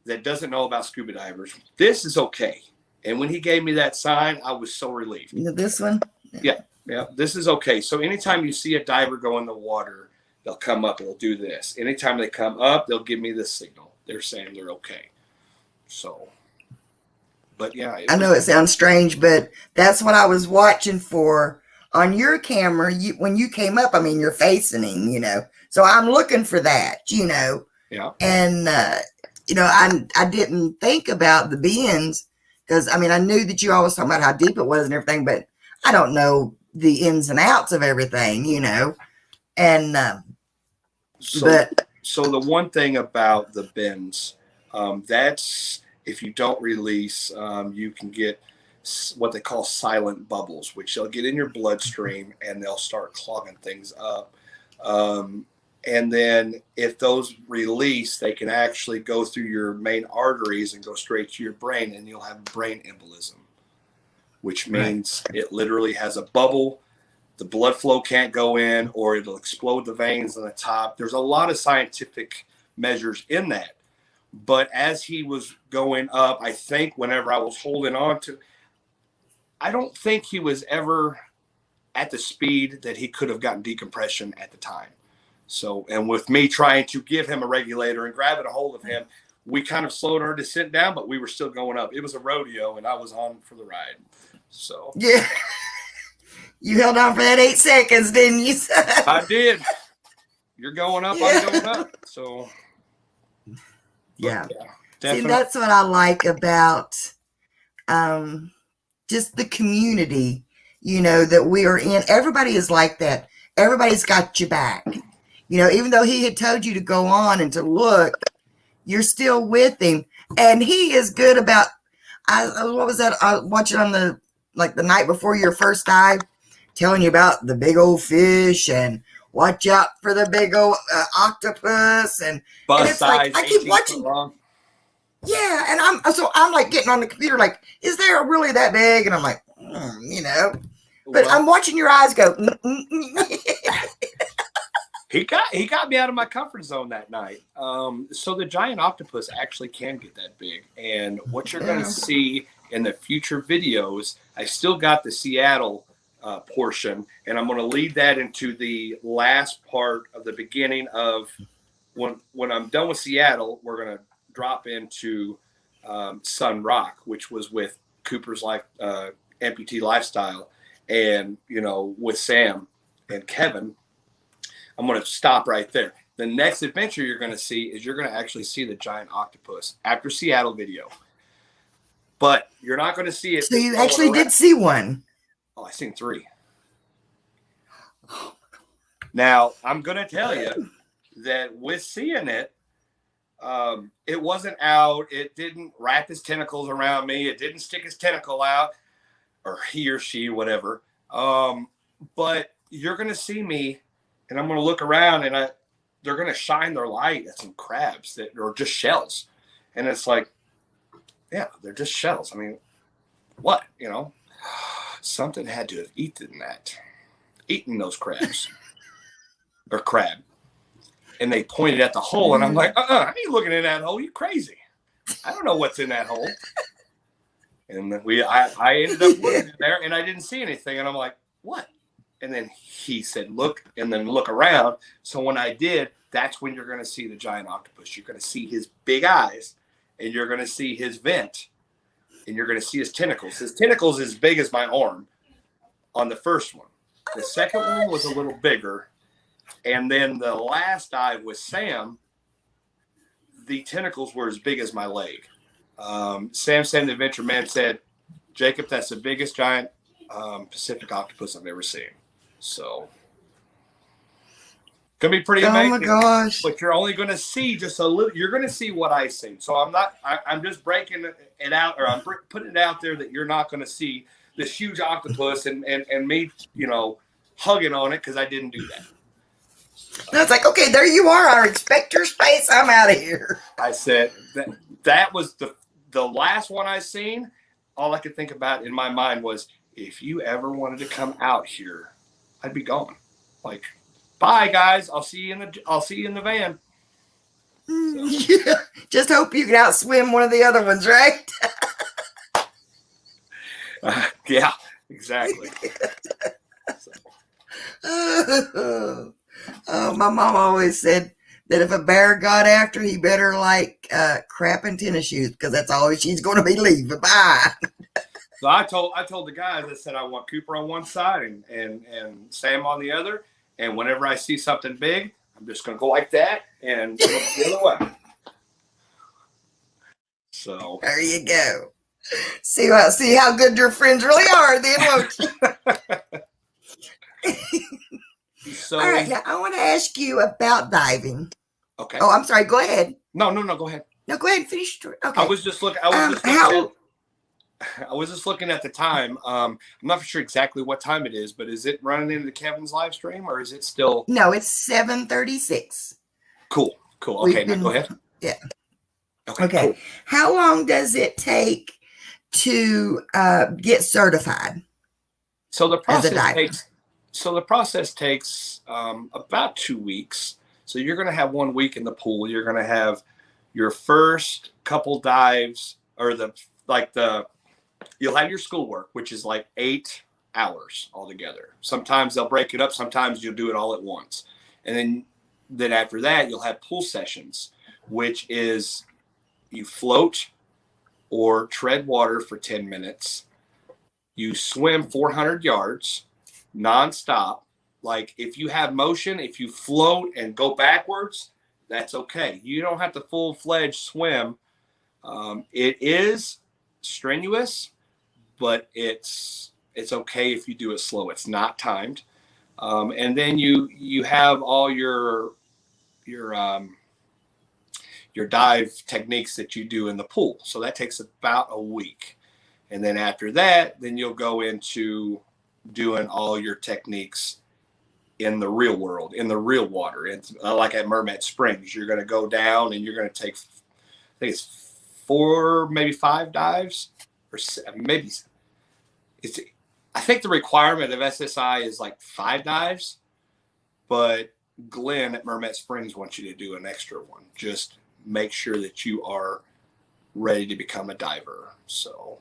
Speaker 2: that doesn't know about scuba divers, this is okay. And when he gave me that sign, I was so relieved.
Speaker 1: This one?
Speaker 2: Yeah, this is okay. So anytime you see a diver go in the water, they'll come up and they'll do this. Anytime they come up, they'll give me this signal. They're saying they're okay. So, but yeah.
Speaker 1: I know it sounds strange, but that's what I was watching for on your camera. When you came up, I mean, you're facing him, So I'm looking for that,
Speaker 2: Yeah.
Speaker 1: And, I didn't think about the bends because, I mean, I knew that you always talking about how deep it was and everything, but I don't know the ins and outs of everything, And,
Speaker 2: so the one thing about the bends, that's if you don't release, you can get what they call silent bubbles, which they'll get in your bloodstream and they'll start clogging things up. And then if those release, they can actually go through your main arteries and go straight to your brain, and you'll have brain embolism, which means it literally has a bubble. The blood flow can't go in, or it'll explode the veins on the top. There's a lot of scientific measures in that. But as he was going up, I think whenever I was holding on to, I don't think he was ever at the speed that he could have gotten decompression at the time. So, and with me trying to give him a regulator and grabbing a hold of him, we kind of slowed our descent down, but we were still going up. It was a rodeo, and I was on for the ride. So
Speaker 1: yeah. You held on for that 8 seconds, didn't you?
Speaker 2: I did. You're going up, I'm going up. So,
Speaker 1: yeah. See, that's what I like about just the community, that we are in. Everybody is like that. Everybody's got your back. Even though he had told you to go on and to look, you're still with him. And he is good about, what was that? I watched it on the night before your first dive, telling you about the big old fish and watch out for the big old octopus. And it's like, I keep watching. Yeah. And I'm like getting on the computer, like, is there really that big? And I'm like, but I'm watching your eyes go.
Speaker 2: He got me out of my comfort zone that night. So the giant octopus actually can get that big. And what you're going to see in the future videos, I still got the Seattle portion, and I'm going to lead that into the last part of the beginning of when I'm done with Seattle, we're going to drop into Sun Rock, which was with Cooper's amputee lifestyle, and with Sam and Kevin. I'm going to stop right there. The next adventure you're going to see is you're going to actually see the giant octopus after Seattle video, but you're not going to see it.
Speaker 1: So you actually did see one?
Speaker 2: Oh, I seen 3. Now I'm going to tell you that with seeing it, it wasn't out. It didn't wrap his tentacles around me. It didn't stick his tentacle out, or he or she, whatever. But you're going to see me, and I'm going to look around, and they're going to shine their light at some crabs that are just shells. And it's like, yeah, they're just shells. I mean, what, something had to have eaten those crabs or crab. And they pointed at the hole, and I'm like, I ain't looking in that hole. You crazy. I don't know what's in that hole. And I ended up looking in there, and I didn't see anything. And I'm like, what? And then he said, look, and then look around. So when I did, that's when you're going to see the giant octopus. You're going to see his big eyes, and you're going to see his vent, and you're going to see his tentacles. His tentacles is as big as my arm on the first one. The second one was a little bigger. And then the last dive with Sam, the tentacles were as big as my leg. Sam Sam the Adventure Man said, Jacob, that's the biggest giant Pacific octopus I've ever seen. So gonna be pretty amazing.
Speaker 1: Oh my gosh.
Speaker 2: But you're only gonna see just a little. You're gonna see what I see. So I'm just breaking it out, or I'm putting it out there that you're not gonna see this huge octopus and me, hugging on it, because I didn't do that.
Speaker 1: And it's like, okay, there you are. I respect your space. I'm out of here.
Speaker 2: I said that was the last one I seen. All I could think about in my mind was, if you ever wanted to come out here, I'd be gone. Like, bye guys. I'll see you in the van. So.
Speaker 1: Yeah. Just hope you can outswim one of the other ones, right?
Speaker 2: Yeah, exactly.
Speaker 1: Oh, my mom always said that if a bear got after, he better like crap in tennis shoes, because that's all she's going to be leaving. Bye.
Speaker 2: So I told the guys, I said I want Cooper on one side and Sam on the other, and whenever I see something big, I'm just going to go like that and go the other way. So
Speaker 1: there you go. See how good your friends really are, then, won't you?
Speaker 2: So,
Speaker 1: all right, now I want to ask you about diving.
Speaker 2: Okay.
Speaker 1: Oh, I'm sorry. Go ahead.
Speaker 2: No, go ahead.
Speaker 1: No, go ahead and finish. Okay.
Speaker 2: I was just looking at the time. I'm not sure exactly what time it is, but is it running into Kevin's live stream, or is it still?
Speaker 1: No, it's 7:36.
Speaker 2: Cool. Okay, now go ahead.
Speaker 1: Yeah.
Speaker 2: Okay.
Speaker 1: Cool. How long does it take to get certified?
Speaker 2: So the process takes about 2 weeks. So you're going to have 1 week in the pool. You're going to have your first couple dives, or you'll have your schoolwork, which is like 8 hours altogether. Sometimes they'll break it up. Sometimes you'll do it all at once. And then after that, you'll have pool sessions, which is you float or tread water for 10 minutes. You swim 400 yards nonstop. Like, if you have motion, if you float and go backwards, that's okay. You don't have to full-fledged swim. It is strenuous, but it's okay if you do it slow. It's not timed. And then you have all your dive techniques that you do in the pool. So that takes about a week. And then after that, then you'll go into doing all your techniques in the real world, in the real water. It's like at Mermet Springs, you're going to go down and you're going to take, I think it's 4, maybe 5 dives, or maybe I think the requirement of SSI is like 5 dives, but Glenn at Mermet Springs wants you to do an extra one. Just make sure that you are ready to become a diver. So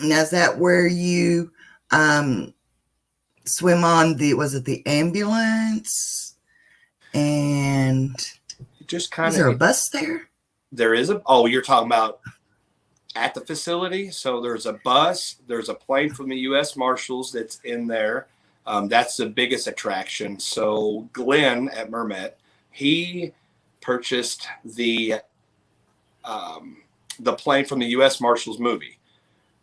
Speaker 1: now, is that where you swim on the ambulance? And
Speaker 2: just kind of,
Speaker 1: is there a bus there?
Speaker 2: There is you're talking about at the facility. So there's a bus, there's a plane from the U.S. Marshals that's in there. That's the biggest attraction. So Glenn at Mermet, he purchased the plane from the U.S. Marshals movie.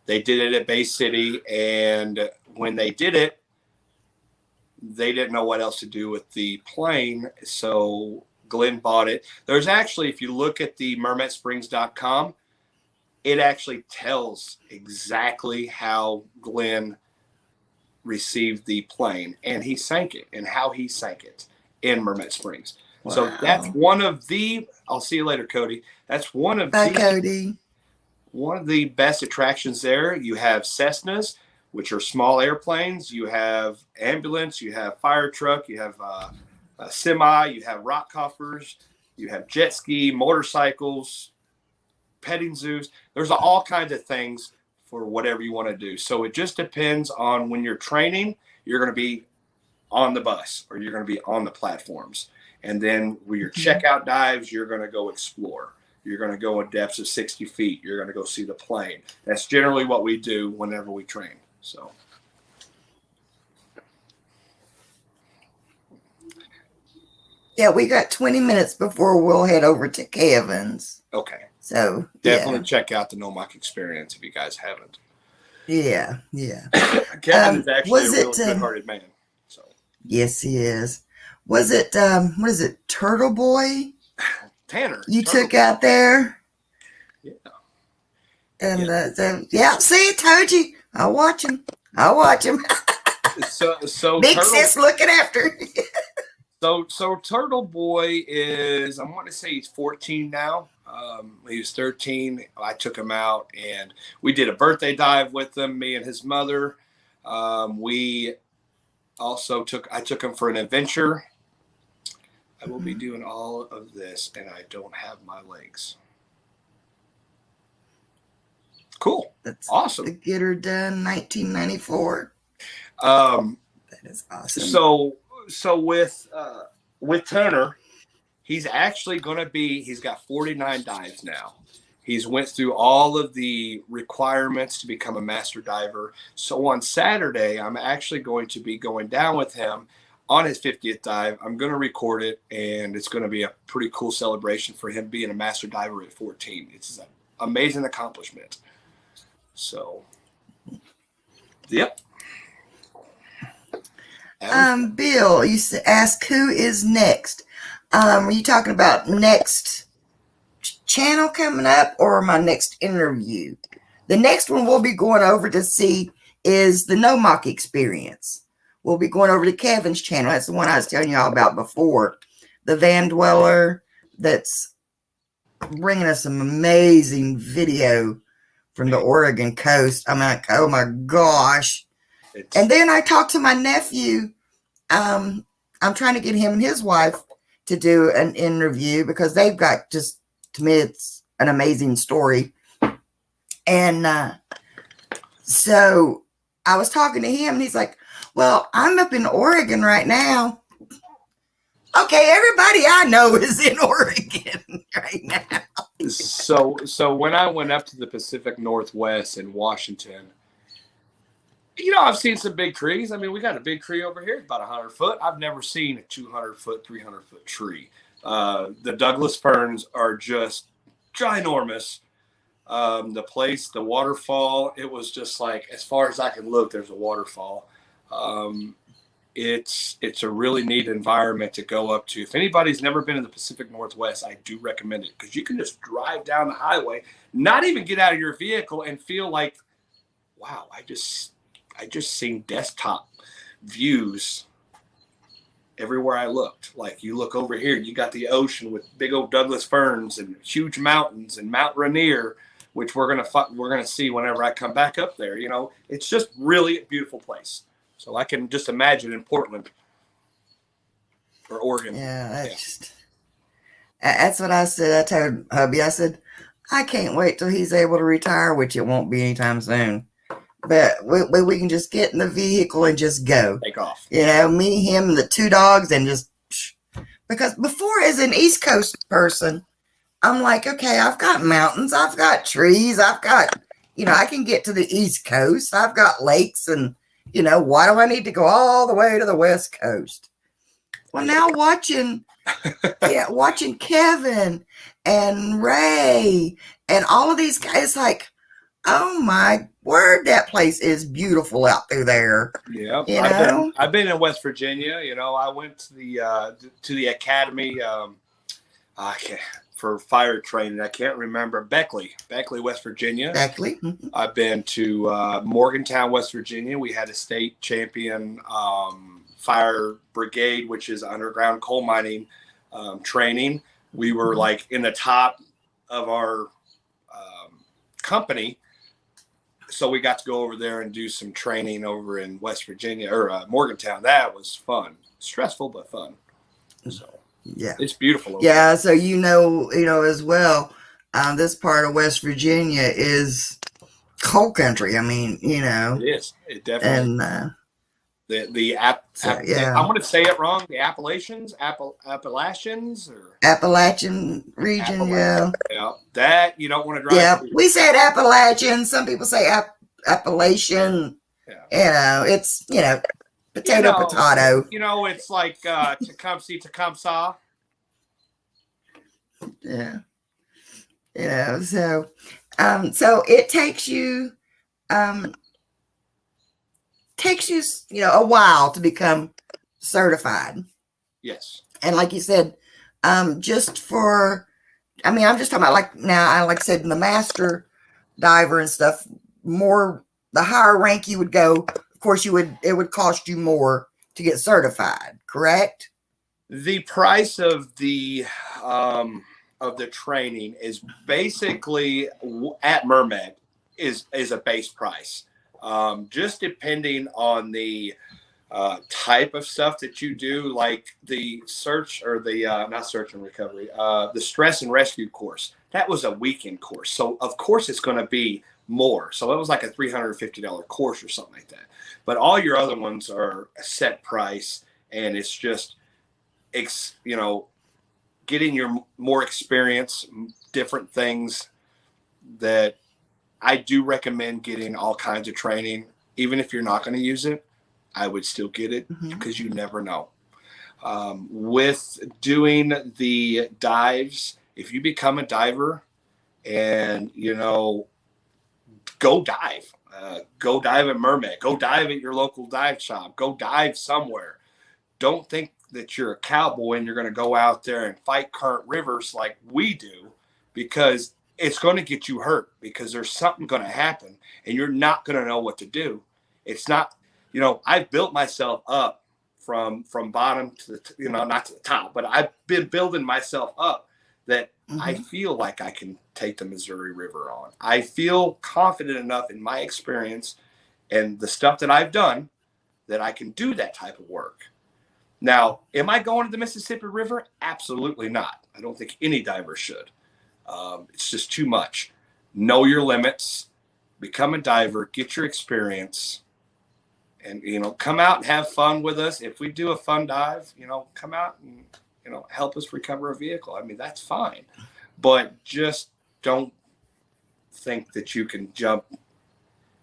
Speaker 2: They did it at Bay City, and when they did it, they didn't know what else to do with the plane, so Glenn bought it. There's actually, if you look at the mermetsprings.com, it actually tells exactly how Glenn received the plane, and he sank it, and how he sank it in Mermet Springs. Wow. So that's one of the, I'll see you later, Cody. That's one of
Speaker 1: Cody.
Speaker 2: One of the best attractions there. You have Cessnas, which are small airplanes. You have ambulance, you have fire truck, you have a semi, you have rock coffers, you have jet ski, motorcycles, petting zoos. There's all kinds of things for whatever you want to do. So it just depends on when you're training, you're going to be on the bus or you're going to be on the platforms. And then with your checkout dives, you're going to go explore. You're going to go at depths of 60 feet. You're going to go see the plane. That's generally what we do whenever we train. So.
Speaker 1: Yeah, we got 20 minutes before we'll head over to Kevin's.
Speaker 2: Okay.
Speaker 1: So
Speaker 2: Definitely check out the No Mock Experience if you guys haven't.
Speaker 1: Yeah.
Speaker 2: Kevin is actually
Speaker 1: was
Speaker 2: a real
Speaker 1: it,
Speaker 2: good-hearted man. So
Speaker 1: yes, he is. Was it what is it, Turtle Boy?
Speaker 2: Tanner,
Speaker 1: You
Speaker 2: Turtle
Speaker 1: took out there?
Speaker 2: Yeah.
Speaker 1: And see, told you. I'll watch him.
Speaker 2: So
Speaker 1: Big
Speaker 2: Turtle,
Speaker 1: sis looking after.
Speaker 2: so Turtle Boy is, I want to say he's 14 now. He was 13. I took him out and we did a birthday dive with him, me and his mother. We also I took him for an adventure. I will be doing all of this and I don't have my legs. Cool.
Speaker 1: That's
Speaker 2: awesome.
Speaker 1: The Get Her Done 1994.
Speaker 2: That
Speaker 1: is awesome.
Speaker 2: So with Turner, he's actually going to be, he's got 49 dives now. He's went through all of the requirements to become a master diver. So on Saturday, I'm actually going to be going down with him on his 50th dive. I'm going to record it, and it's going to be a pretty cool celebration for him being a master diver at 14. It's an amazing accomplishment. So, yep.
Speaker 1: Bill, you ask who is next. Are you talking about next channel coming up or my next interview? The next one we'll be going over to see is the No Mock Experience. We'll be going over to Kevin's channel. That's the one I was telling you all about before. The Van Dweller that's bringing us some amazing video from the Oregon coast. I'm like, oh my gosh. And then I talked to my nephew. I'm trying to get him and his wife to do an interview because they've got, just to me, it's an amazing story. And so I was talking to him and he's like, well, I'm up in Oregon right now. Okay, everybody I know is in Oregon right now.
Speaker 2: So when I went up to the Pacific Northwest in Washington, I've seen some big trees. I mean, we got a big tree over here. It's about 100 foot. I've never seen a 200-foot, 300-foot tree. The Douglas ferns are just ginormous. The place, the waterfall, it was just like, as far as I can look, there's a waterfall. It's a really neat environment to go up to. If anybody's never been in the Pacific Northwest, I do recommend it because you can just drive down the highway, not even get out of your vehicle and feel like, wow, I just seen desktop views everywhere I looked. Like you look over here, you got the ocean with big old Douglas ferns and huge mountains and Mount Rainier, which we're gonna see whenever I come back up there. It's just really a beautiful place. So I can just imagine in Portland or Oregon.
Speaker 1: Yeah, that's what I said. I told hubby, I said, I can't wait till he's able to retire, which it won't be anytime soon. But we can just get in the vehicle and just go.
Speaker 2: Take off.
Speaker 1: Me, him, the two dogs, and just, because before, as an East Coast person, I'm like, okay, I've got mountains, I've got trees, I've got, I can get to the East Coast, I've got lakes, and why do I need to go all the way to the West Coast? Well, now watching Kevin and Ray and all of these guys, like, oh my word, that place is beautiful out through there.
Speaker 2: Yeah, I've been in West Virginia. I went to the academy for fire training. I can't remember Beckley, West Virginia.
Speaker 1: Beckley.
Speaker 2: I've been to Morgantown, West Virginia. We had a state champion fire brigade, which is underground coal mining training. We were like in the top of our company. So we got to go over there and do some training over in West Virginia or Morgantown. That was fun, stressful, but fun. So
Speaker 1: yeah,
Speaker 2: it's beautiful.
Speaker 1: Yeah. So, as well, this part of West Virginia is coal country. I mean,
Speaker 2: it is. It definitely.
Speaker 1: And
Speaker 2: I'm going to say it wrong. The Appalachians or
Speaker 1: Appalachian region. Yeah.
Speaker 2: That you don't want to drive.
Speaker 1: Yeah, we said Appalachian. Some people say Appalachian. Yeah. It's potato.
Speaker 2: It's like Tecumseh.
Speaker 1: Yeah. So it um, takes you, a while to become certified.
Speaker 2: Yes.
Speaker 1: And like you said, just for, I'm just talking about like now, like I said, the master diver and stuff, the higher rank you would go, of course it would cost you more to get certified, correct?
Speaker 2: The price of the training is basically at Mermed is a base price. Just depending on the type of stuff that you do, like the search or the not search and recovery, the stress and rescue course. That was a weekend course, so of course it's going to be more. So it was like a $350 course or something like that. But all your other ones are a set price, and it's just getting your more experience, different things that I do recommend getting all kinds of training. Even if you're not going to use it, I would still get it because you never know. With doing the dives, if you become a diver and, go dive. Go dive at Mermed. Go dive at your local dive shop. Go dive somewhere. Don't think that you're a cowboy and you're going to go out there and fight current rivers like we do, because it's going to get you hurt, because there's something going to happen and you're not going to know what to do. It's not, I've built myself up from bottom to the, not to the top, but I've been building myself up that I feel like I can take the Missouri River on. I feel confident enough in my experience and the stuff that I've done that I can do that type of work. Now, am I going to the Mississippi River? Absolutely not. I don't think any diver should. It's just too much. Know your limits, become a diver, get your experience, and, come out and have fun with us. If we do a fun dive, come out and, help us recover a vehicle. That's fine. But just don't think that you can jump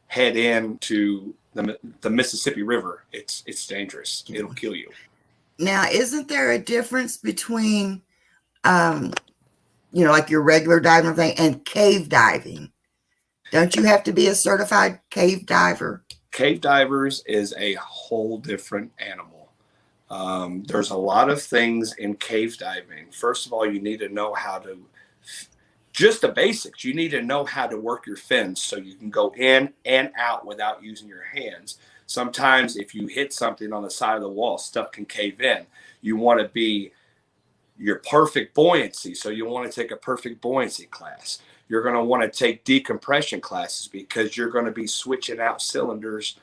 Speaker 2: head into the Mississippi River. It's dangerous. It'll kill you.
Speaker 1: Now, isn't there a difference between, like your regular diving thing and cave diving? Don't you have to be a certified cave diver?
Speaker 2: Cave divers is a whole different animal. There's a lot of things in cave diving. First of all, you need to know just the basics. You need to know how to work your fins so you can go in and out without using your hands. Sometimes if you hit something on the side of the wall, stuff can cave in. You want to be your perfect buoyancy. So you want to take a perfect buoyancy class. You're going to want to take decompression classes because you're going to be switching out cylinders,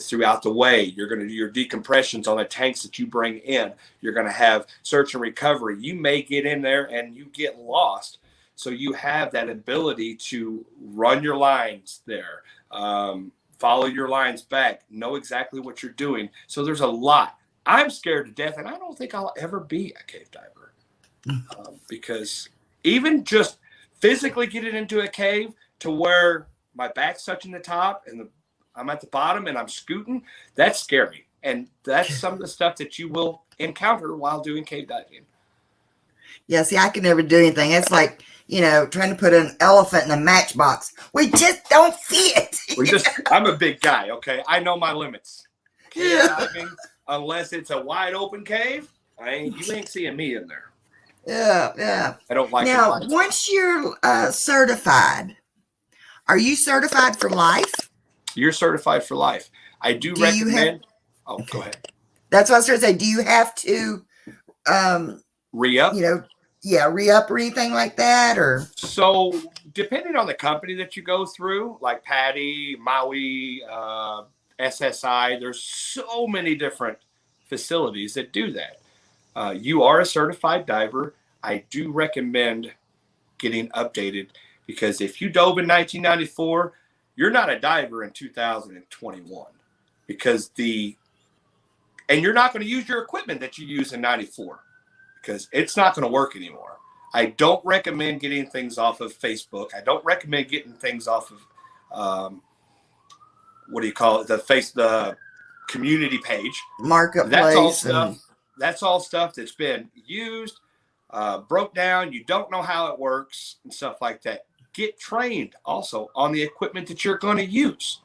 Speaker 2: throughout the way. You're going to do your decompressions on the tanks that you bring in. You're going to have search and recovery. You may get in there and you get lost. So you have that ability to run your lines there, follow your lines back, know exactly what you're doing. So there's a lot. I'm scared to death, and I don't think I'll ever be a cave diver because even just physically getting into a cave to where my back's touching the top and I'm at the bottom and I'm scooting, that's scary. And that's some of the stuff that you will encounter while doing cave diving.
Speaker 1: Yeah, see, I can never do anything. It's like, trying to put an elephant in a matchbox. We just don't fit.
Speaker 2: I'm a big guy, okay? I know my limits. Cave diving, unless it's a wide open cave, you ain't seeing me in there.
Speaker 1: Yeah.
Speaker 2: I don't like
Speaker 1: now, once you're certified, are you certified for life?
Speaker 2: You're certified for life. I do recommend. Go ahead.
Speaker 1: That's what I was going to say. Do you have to
Speaker 2: re-up?
Speaker 1: Re-up or anything like that? Or
Speaker 2: so, depending on the company that you go through, like Patty, Maui, SSI, there's so many different facilities that do that. You are a certified diver. I do recommend getting updated, because if you dove in 1994, you're not a diver in 2021, and you're not going to use your equipment that you use in 94 because it's not going to work anymore. I don't recommend getting things off of Facebook. I don't recommend getting things off of, the community page.
Speaker 1: Marketplace.
Speaker 2: That's all stuff that's been used. broke down, you don't know how it works and stuff like that, get trained also on the equipment that you're going to use.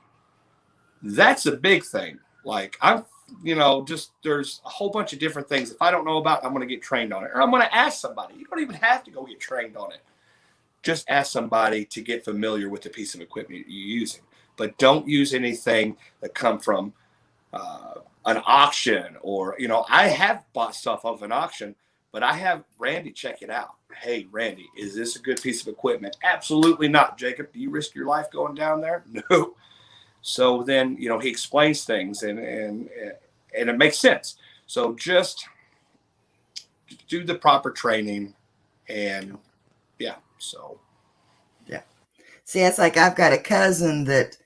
Speaker 2: That's a big thing. Like just there's a whole bunch of different things. If I don't know about, I'm going to get trained on it, or I'm going to ask somebody. You don't even have to go get trained on it. Just ask somebody to get familiar with the piece of equipment you're using. But don't use anything that come from an auction, or I have bought stuff off an auction, but I have Randy check it out. Hey, Randy, is this a good piece of equipment? Absolutely not. Jacob, do you risk your life going down there? No. So then, he explains things and it makes sense. So just do the proper training and yeah.
Speaker 1: See, it's like I've got a cousin that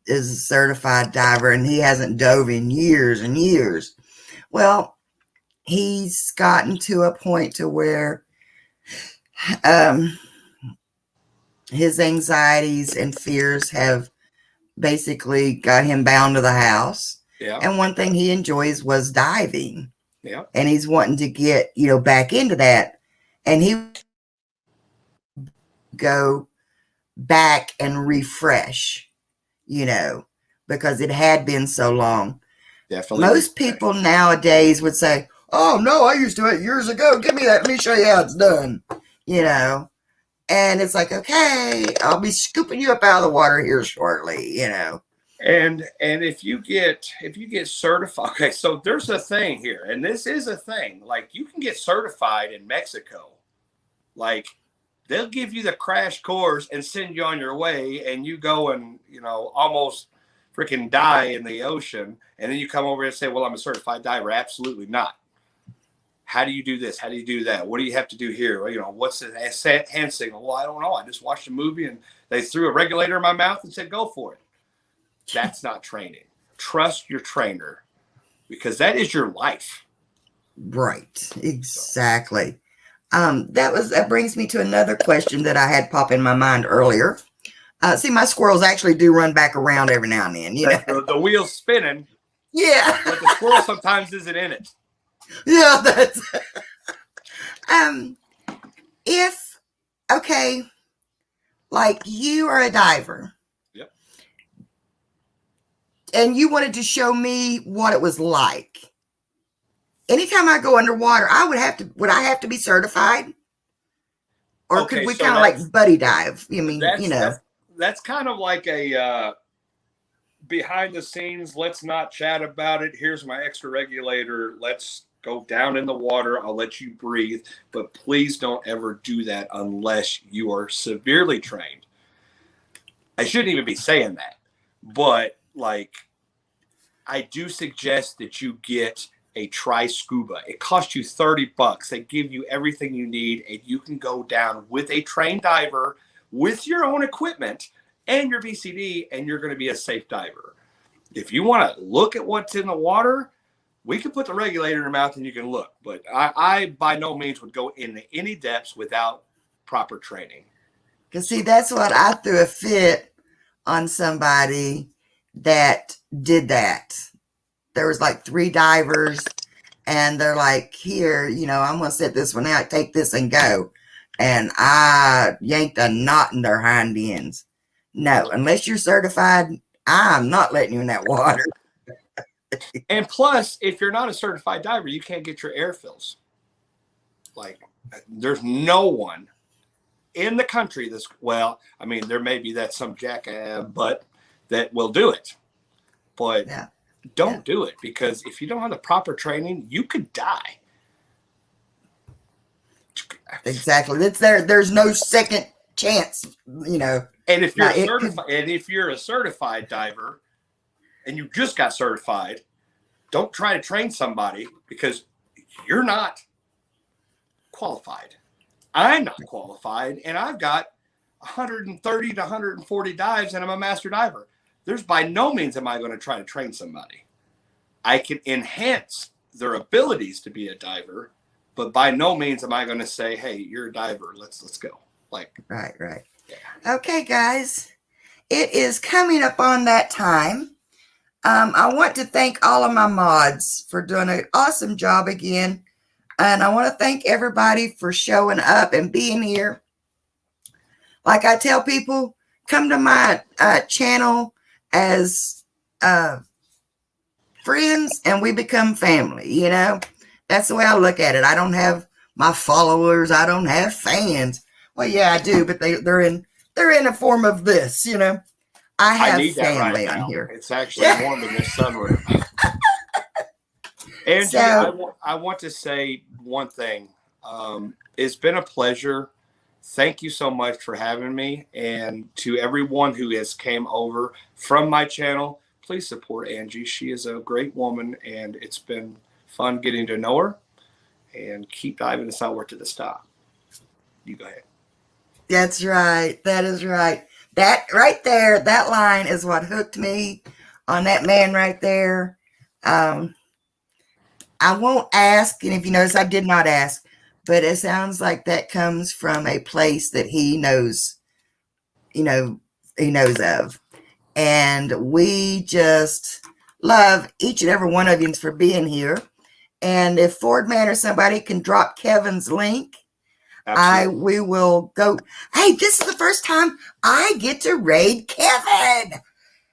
Speaker 1: is a certified diver, and he hasn't dove in years and years. Well, he's gotten to a point to where his anxieties and fears have basically got him bound to the house.
Speaker 2: Yeah.
Speaker 1: And one thing he enjoys was diving.
Speaker 2: Yeah.
Speaker 1: And he's wanting to get, back into that. And he go back and refresh, because it had been so long.
Speaker 2: Definitely.
Speaker 1: Most people nowadays would say, oh no, I used to it years ago. Give me that. Let me show you how it's done. And it's like, okay, I'll be scooping you up out of the water here shortly,
Speaker 2: And if you get certified, okay, so there's a thing here, and this is a thing. Like, you can get certified in Mexico. Like, they'll give you the crash course and send you on your way, and you go and almost freaking die in the ocean, and then you come over and say, well, I'm a certified diver. Absolutely not. How do you do this? How do you do that? What do you have to do here? What's the hand signal? Well, I don't know. I just watched a movie and they threw a regulator in my mouth and said, go for it. That's not training. Trust your trainer, because that is your life.
Speaker 1: Right. Exactly. That brings me to another question that I had pop in my mind earlier. See, my squirrels actually do run back around every now and then,
Speaker 2: The wheel's spinning.
Speaker 1: Yeah.
Speaker 2: But the squirrel sometimes isn't in it.
Speaker 1: Yeah, that's like you are a diver.
Speaker 2: Yep.
Speaker 1: And you wanted to show me what it was like. Anytime I go underwater, would I have to be certified? Or
Speaker 2: Okay,
Speaker 1: could we
Speaker 2: so
Speaker 1: kind of like buddy dive?
Speaker 2: That's kind of like a behind the scenes, let's not chat about it. Here's my extra regulator. Let's go down in the water. I'll let you breathe. But please don't ever do that unless you are severely trained. I shouldn't even be saying that. But, I do suggest that you get a Tri-Scuba. It costs you $30. They give you everything you need, and you can go down with a trained diver with your own equipment and your BCD, and you're going to be a safe diver. If you want to look at what's in the water, we can put the regulator in your mouth and you can look. But I by no means would go into any depths without proper training.
Speaker 1: Because, see, that's what I threw a fit on somebody that did that. There was like 3 divers, and they're like, here, I'm going to set this one out, take this and go. And I yanked a knot in their hind ends. No, unless you're certified, I'm not letting you in that water.
Speaker 2: And plus, if you're not a certified diver, you can't get your air fills. There's no one in the country there may be that some jackass, but that will do it. But don't do it, because if you don't have the proper training, you could die.
Speaker 1: Exactly. There's no second chance,
Speaker 2: And if you're a certified diver and you just got certified, don't try to train somebody, because you're not qualified. I'm not qualified, and I've got 130 to 140 dives, and I'm a master diver. There's by no means am I going to try to train somebody. I can enhance their abilities to be a diver, but by no means am I going to say, hey, you're a diver. Let's go. Right.
Speaker 1: Yeah. Okay, guys, it is coming up on that time. I want to thank all of my mods for doing an awesome job again. And I want to thank everybody for showing up and being here. Like I tell people, come to my channel as friends and we become family, you know? That's the way I look at it. I don't have my followers. I don't have fans. Well, yeah, I do, but they're in a form of this, you know? I have
Speaker 2: need that
Speaker 1: family
Speaker 2: right
Speaker 1: on
Speaker 2: now.
Speaker 1: here.
Speaker 2: It's actually warm in this sunroom. Angie,
Speaker 1: So-
Speaker 2: I want to say one thing. It's been a pleasure. Thank you so much for having me. And to everyone who has came over from my channel, please support Angie. She is a great woman, and it's been fun getting to know her. And keep diving the southward to the stop. You go ahead.
Speaker 1: That's right. That is right. That right there, that line is what hooked me on that man right there. I won't ask, and if you notice, I did not ask, but it sounds like that comes from a place that he knows, he knows of. And we just love each and every one of you for being here. And if Ford Man or somebody can drop Kevin's link, we will go. Hey, this is the first time I get to raid Kevin.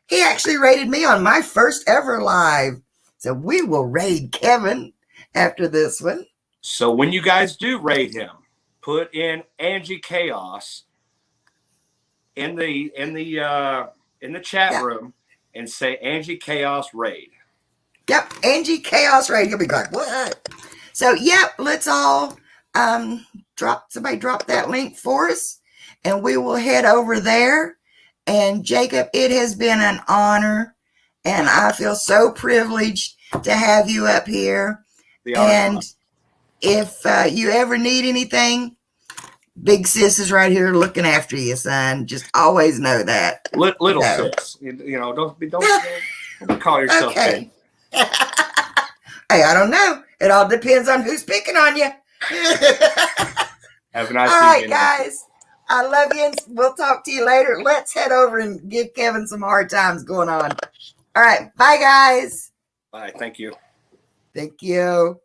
Speaker 1: He actually raided me on my first ever live. So we will raid Kevin after this one.
Speaker 2: So when you guys do raid him, put in Angie Chaos in the chat room and say Angie Chaos raid.
Speaker 1: Yep, Angie Chaos raid. You'll be like, what? So yep, let's all drop that link for us, and we will head over there. And Jacob, it has been an honor, and I feel so privileged to have you up here. And if you ever need anything, Big Sis is right here looking after you, son. Just always know that.
Speaker 2: Little sis, don't call yourself
Speaker 1: okay. Hey, I don't know. It all depends on who's picking on you.
Speaker 2: Have a nice
Speaker 1: all right,
Speaker 2: evening.
Speaker 1: guys. I love you, and we'll talk to you later. Let's head over and give Kevin some hard times going on. All right. Bye, guys.
Speaker 2: Bye. Thank you.
Speaker 1: Thank you.